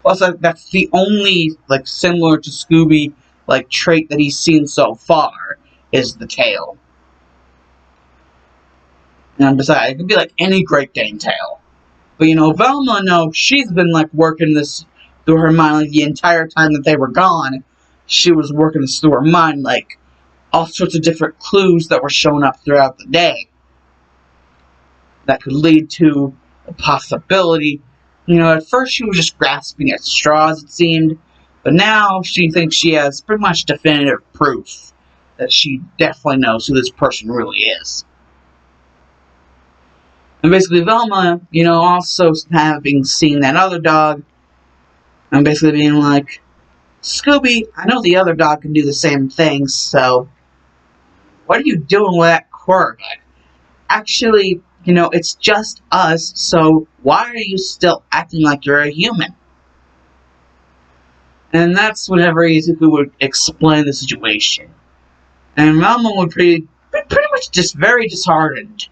Plus, that's the only, like, similar to Scooby like trait that he's seen so far is the tail. And besides, it could be like any Great Dane tail. But Velma, no, she's been like working this through her mind like the entire time that they were gone. She was working this through her mind, like all sorts of different clues that were showing up throughout the day that could lead to a possibility. At first she was just grasping at straws, it seemed, but now she thinks she has pretty much definitive proof that she definitely knows who this person really is. And basically Velma, also having seen that other dog, and basically being like, Scooby, I know the other dog can do the same thing, so what are you doing with that quirk? Actually, it's just us, so why are you still acting like you're a human? And that's whenever Izuku would explain the situation. And Velma would pretty much just very disheartened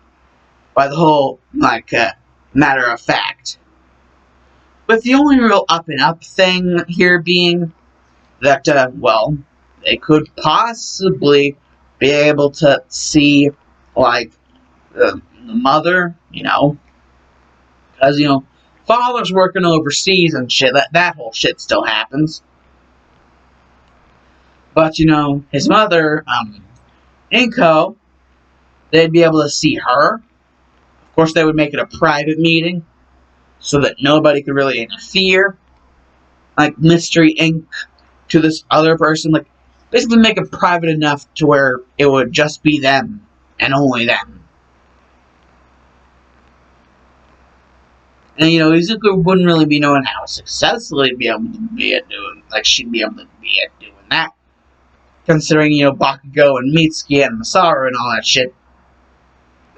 by the whole, matter of fact. But the only real up and up thing here being that, they could possibly be able to see, the mother, because, father's working overseas and shit, that whole shit still happens. But, his mother, Inko, they'd be able to see her. Of course, they would make it a private meeting, so that nobody could really interfere. Like, Mystery Inc. to this other person, basically make it private enough to where it would just be them, and only them. And, Izuku wouldn't really be knowing how successfully she'd be able to be at doing that. Considering, Bakugo and Mitsuki and Masaru and all that shit.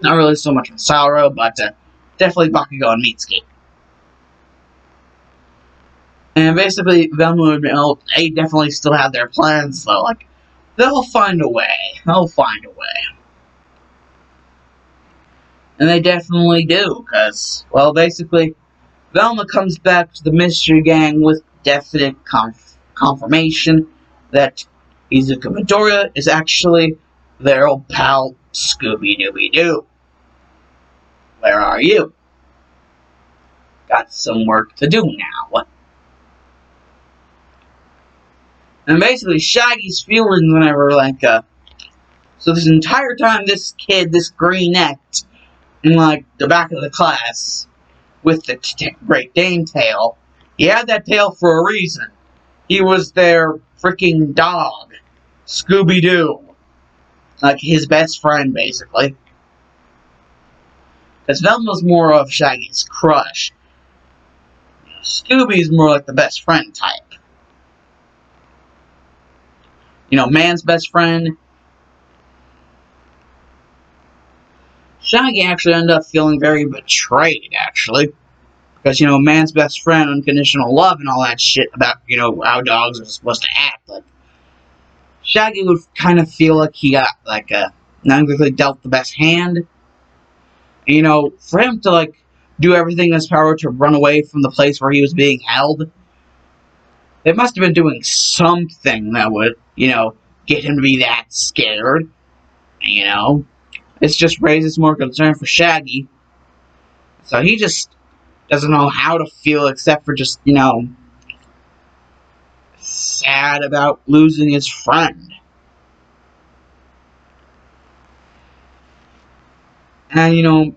Not really so much Masaru, but definitely Bakugo and Mitsuki. And basically, Velma and they definitely still have their plans, so, they'll find a way. They'll find a way. And they definitely do, because, basically, Velma comes back to the Mystery Gang with definite confirmation that Izuku Midoriya is actually their old pal, Scooby Doo. Where are you? Got some work to do now. And basically, Shaggy's feelings whenever, so this entire time, this kid, this green-necked, in, the back of the class, with the Great Dane tail, he had that tail for a reason. He was their freaking dog, Scooby Doo. His best friend, basically. Because Velma's more of Shaggy's crush. Scooby's more like the best friend type. Man's best friend. Shaggy actually ended up feeling very betrayed, actually. Because, man's best friend, unconditional love, and all that shit about, how dogs are supposed to act. Shaggy would kind of feel like he got, not exactly dealt the best hand. And, for him to, do everything in his power to run away from the place where he was being held, they must have been doing something that would, get him to be that scared. It just raises more concern for Shaggy. So he just doesn't know how to feel except for just, sad about losing his friend. And,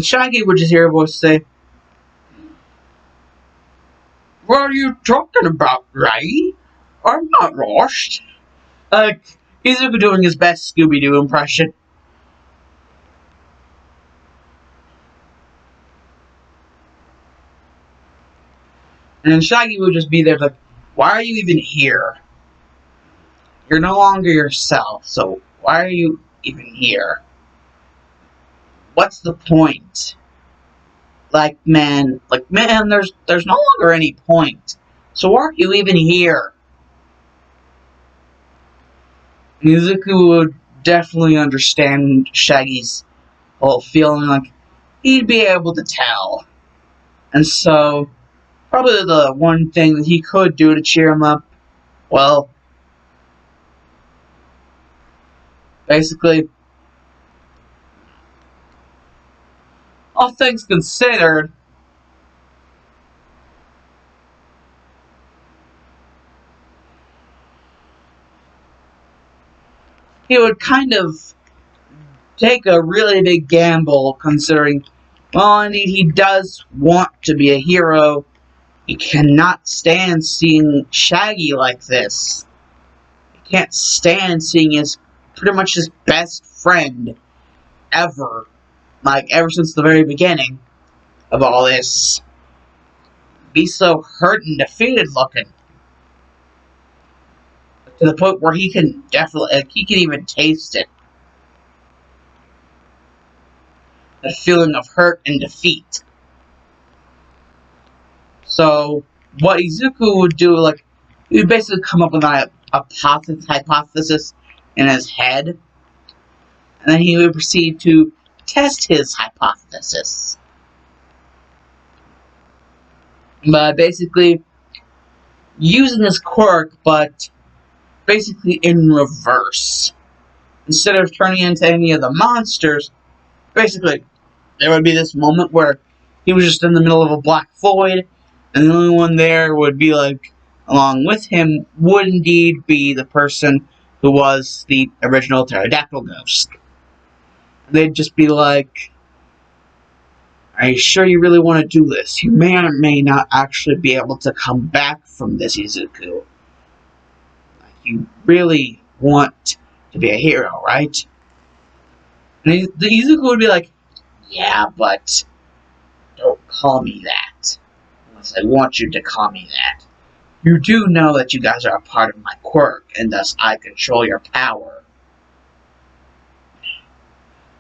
Shaggy would just hear a voice say, "What are you talking about, Ray? I'm not lost." Izuku doing his best Scooby-Doo impression. And Shaggy would just be there why are you even here? You're no longer yourself, so why are you even here? What's the point? Man, there's no longer any point. So why are you even here? Izuku would definitely understand Shaggy's whole feeling, he'd be able to tell. And so, probably the one thing that he could do to cheer him up, Basically, all things considered, he would kind of take a really big gamble, considering, well, indeed, he does want to be a hero. He cannot stand seeing Shaggy like this. He can't stand seeing his pretty much his best friend ever, like ever since the very beginning of all this, be so hurt and defeated looking, to the point where he can definitely, like, he can even taste it. The feeling of hurt and defeat. So, what Izuku would do, like, he would basically come up with a hypothesis in his head, and then he would proceed to test his hypothesis. By basically using his quirk, but basically in reverse. Instead of turning into any of the monsters, basically, there would be this moment where he was just in the middle of a black void, and the only one there would be, like, along with him, would indeed be the person who was the original pterodactyl ghost. They'd just be like, are you sure you really want to do this? You may or may not actually be able to come back from this, Izuku. Like, you really want to be a hero, right? And the Izuku would be like, yeah, but don't call me that. Unless I want you to call me that. You do know that you guys are a part of my quirk, and thus I control your power.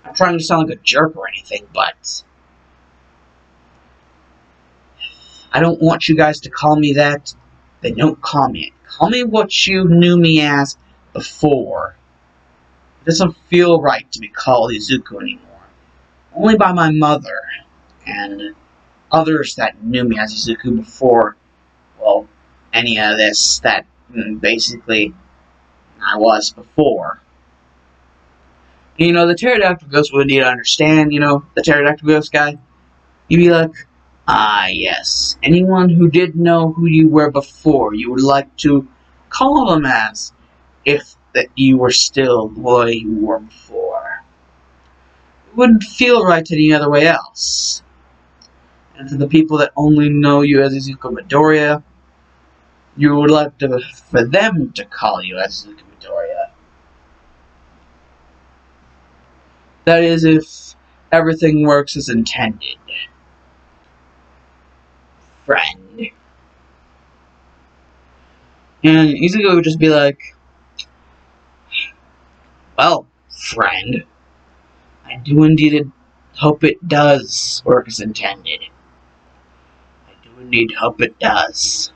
I'm trying to sound like a jerk or anything, but I don't want you guys to call me that. Then don't call me it. Call me what you knew me as before. It doesn't feel right to be called Izuku anymore. Only by my mother and others that knew me as Izuku before, well, any of this that basically I was before. You know, the pterodactyl ghost would need to understand, you know, the pterodactyl ghost guy. You'd be like, ah, yes, anyone who did know who you were before, you would like to call them as, if that you were still the way you were before. It wouldn't feel right any other way else. And for the people that only know you as Izuku Midoriya, you would like for them to call you as Izuku Midoriya. That is, if everything works as intended. Friend. And Izuku would just be like, well, friend, I do indeed hope it does work as intended. I do indeed hope it does.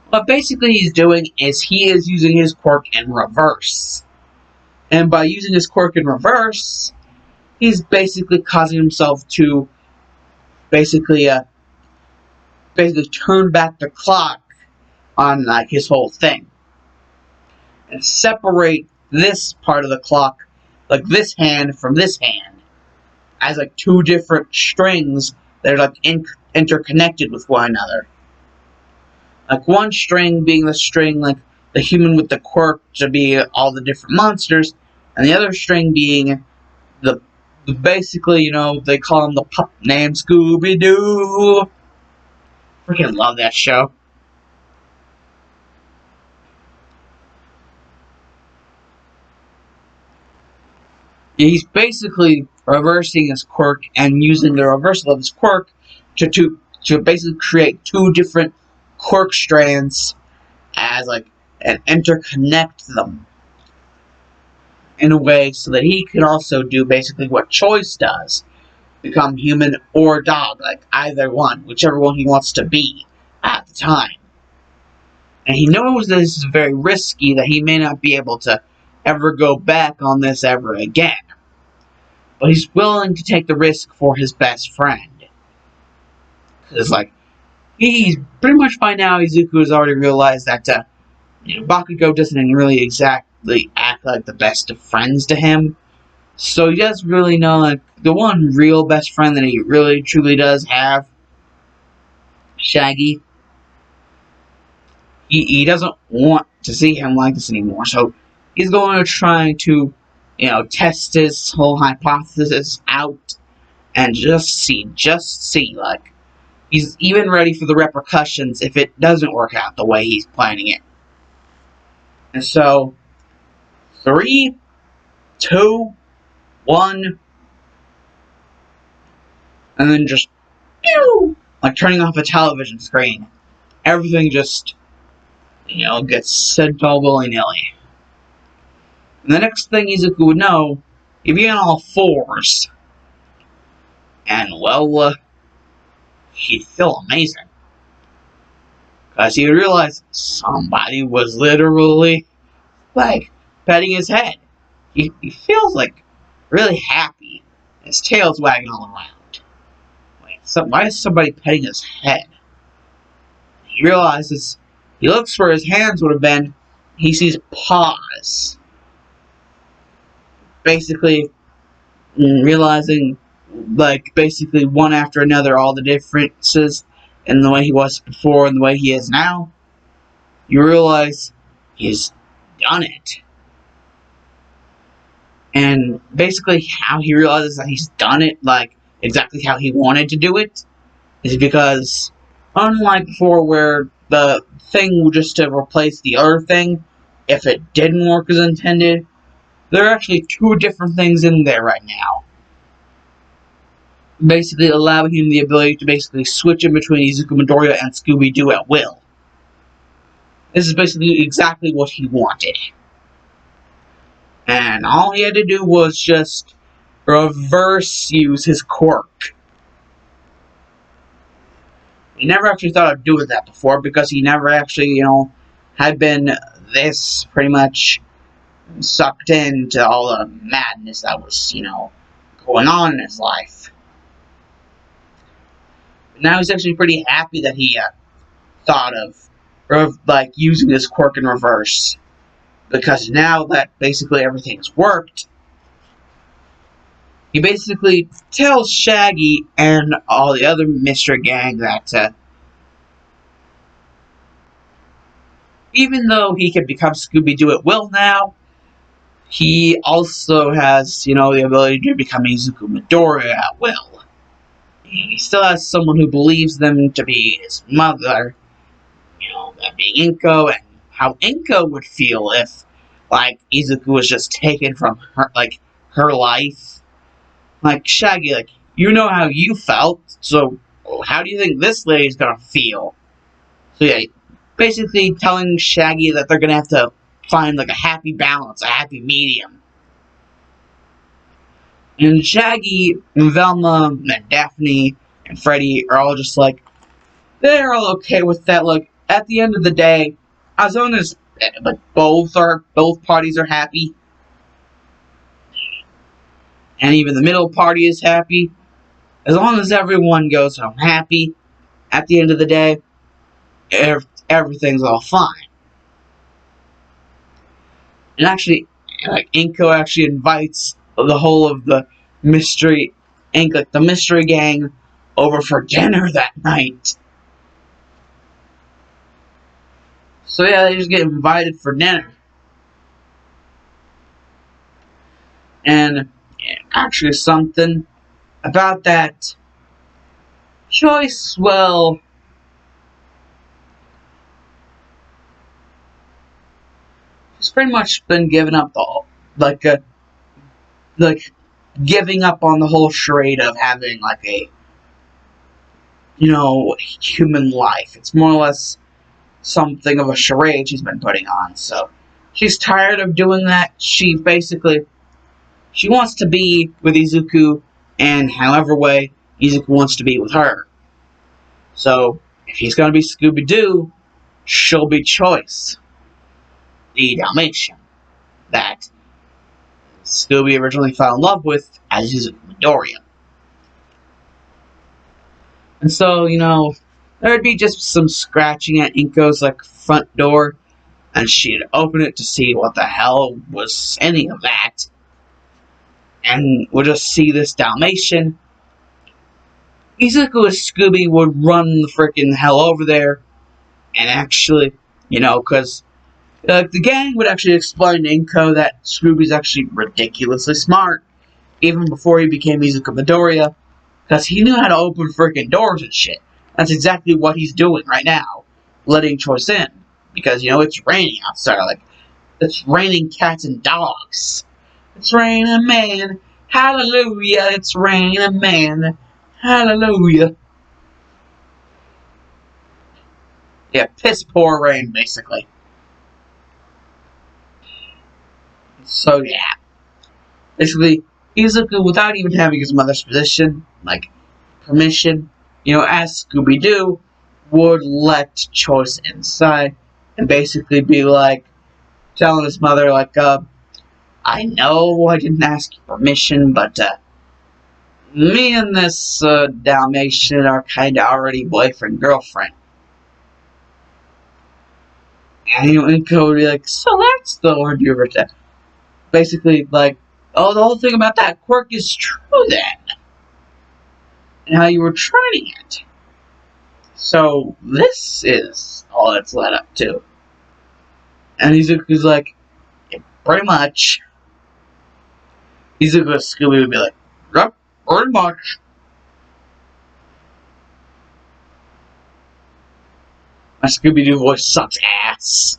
What basically he's doing is he is using his quirk in reverse. And by using his quirk in reverse, he's basically causing himself to basically turn back the clock on, like, his whole thing. And separate this part of the clock, like this hand from this hand, as like two different strings that are like interconnected with one another. Like one string being the string, like the human with the quirk to be all the different monsters, and the other string being the basically, you know, they call him the pup named Scooby Doo. Freaking love that show. He's basically reversing his quirk and using the reversal of his quirk to basically create two different quirk strands as like and interconnect them in a way so that he can also do basically what Choice does, become human or dog, like either one, whichever one he wants to be at the time. And he knows that this is very risky, that he may not be able to ever go back on this ever again. But he's willing to take the risk for his best friend. Because, like, he's pretty much by now, Izuku has already realized that Bakugo doesn't really exactly act like the best of friends to him. So he does really know, like, the one real best friend that he really truly does have, Shaggy. He doesn't want to see him like this anymore. So he's going to try to, test his whole hypothesis out and just see, like, he's even ready for the repercussions if it doesn't work out the way he's planning it. And so, 3, 2, 1, and then just, pew, like turning off a television screen. Everything just, gets sent all willy-nilly. And the next thing Izuku would know, he'd be on all fours. And, well, he'd feel amazing. Because he would realize somebody was literally, like, petting his head. He feels, like, really happy. His tail's wagging all around. Wait, why is somebody petting his head? He realizes, he looks where his hands would have been, he sees paws. Basically, realizing, like, basically one after another, all the differences in the way he was before and the way he is now, you realize he's done it. And basically how he realizes that he's done it, like, exactly how he wanted to do it, is because, unlike before where the thing would just to replace the other thing, if it didn't work as intended, there are actually 2 different things in there right now. Basically allowing him the ability to basically switch in between Izuku Midoriya and Scooby Doo at will. This is basically exactly what he wanted. And all he had to do was just reverse use his quirk. He never actually thought of doing that before because he never actually, had been this pretty much sucked into all the madness that was, going on in his life. But now he's actually pretty happy that he thought of, like, using this quirk in reverse. Because now that basically everything's worked, he basically tells Shaggy and all the other mystery gang that even though he can become Scooby-Doo at will now, he also has, the ability to become Izuku Midoriya at will. He still has someone who believes them to be his mother, that being Inko, and how Inko would feel if, like, Izuku was just taken from her, like, her life. Like, Shaggy, like, you know how you felt, so how do you think this lady's gonna feel? So yeah, basically telling Shaggy that they're gonna have to find, like, a happy balance, a happy medium. And Shaggy, and Velma, and Daphne, and Freddy are all just like, they're all okay with that. Like, at the end of the day, as long as both parties are happy, and even the middle party is happy, as long as everyone goes home happy, at the end of the day, everything's all fine. And actually, like, Inko actually invites the whole of the mystery gang over for dinner that night. So yeah, they just get invited for dinner. And actually something about that choice, well, he's pretty much been giving up giving up on the whole charade of having, like, a, human life. It's more or less something of a charade she's been putting on, so she's tired of doing that. She wants to be with Izuku, and however way Izuku wants to be with her. So, if he's gonna be Scooby-Doo, she'll be Choice, the Dalmatian that Scooby originally fell in love with as Izuku Midoriya. And so, there'd be just some scratching at Inko's, like, front door, and she'd open it to see what the hell was any of that, and would just see this Dalmatian. Izuku and Scooby would run the freaking hell over there, and actually, because the gang would actually explain to Inko that Scooby's actually ridiculously smart, even before he became Izuku Midoriya, because he knew how to open freaking doors and shit. That's exactly what he's doing right now, letting Choice in, because, it's raining outside, like, it's raining cats and dogs. It's raining man, hallelujah, it's raining man, hallelujah. Yeah, piss poor rain, basically. So, yeah. Basically, Izuku, without even having his mother's permission, as Scooby Doo, would let Choice inside and basically be like, telling his mother, like, I know I didn't ask your permission, but, me and this, Dalmatian are kinda already boyfriend-girlfriend. And, Inko would be like, so that's the word you ever said. Basically, like, oh, the whole thing about that quirk is true then. And how you were training it. So, this is all it's led up to. And Izuku's like, yeah, pretty much. Izuku and Scooby would be like, yep, pretty much. My Scooby Doo voice sucks ass.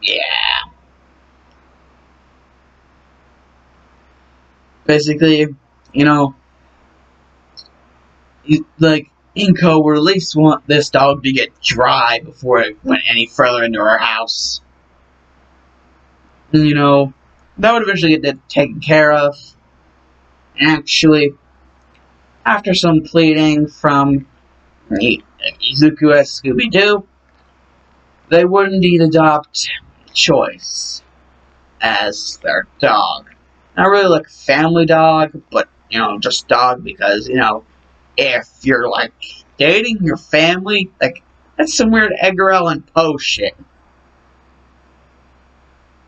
Yeah. Basically, Inko would at least want this dog to get dry before it went any further into her house. And, that would eventually get taken care of. Actually, after some pleading from Izuku as Scooby Doo, they would indeed adopt Choice as their dog. Not really like a family dog, but, just dog because, if you're, dating your family, that's some weird Edgar Allan Poe shit.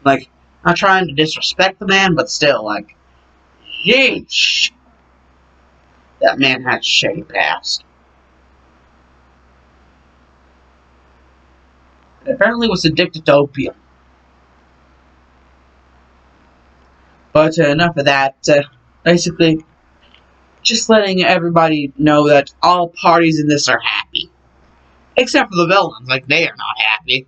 Not trying to disrespect the man, but still, yeesh. That man had a shitty past. And apparently was addicted to opium. But enough of that. Basically, just letting everybody know that all parties in this are happy. Except for the villains, they are not happy.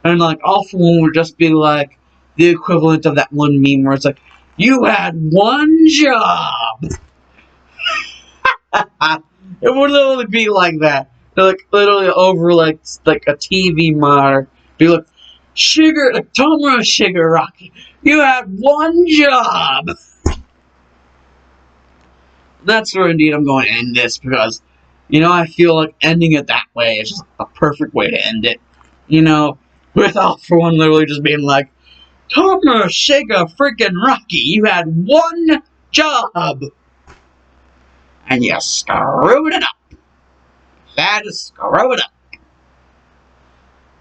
And, all for one would just be, the equivalent of that one meme where it's like, you had one job! It would literally be like that. They're, literally over, a TV monitor. Be like, Tomura Shigaraki, you had one job! That's where indeed I'm going to end this, because, I feel like ending it that way is just a perfect way to end it. With all for one literally just being like, Tomura Shiga freaking Rocky, you had one job! And you screwed it up. That is screw it up.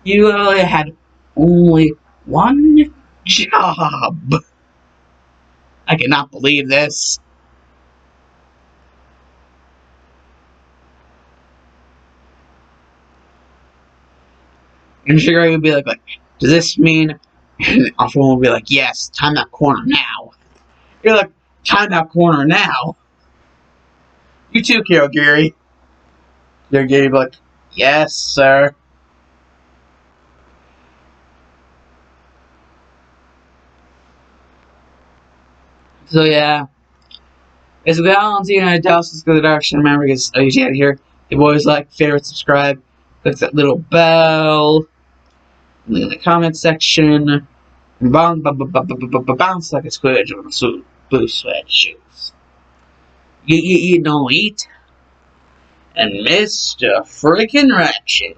You literally had only one job. I cannot believe this. And Shigaraki would be like, does this mean? And Alpha would be like, yes, time that corner now. You're like, time that corner now. You too, Kirogiri. Kirogiri would be like, yes, sir. So yeah. Basically, all I'm seeing on Dallas is go the direction. Remember, because you get here. If you always like, favorite, subscribe, click that little bell. In the comment section. Bounce like a squidge on a blue sweatshirts. You don't eat. And Mr. Freaking Ratchet.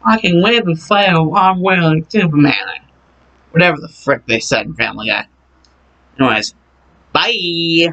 I can wave and flail arm well like Superman. Whatever the frick they said in Family Guy. Anyways, bye!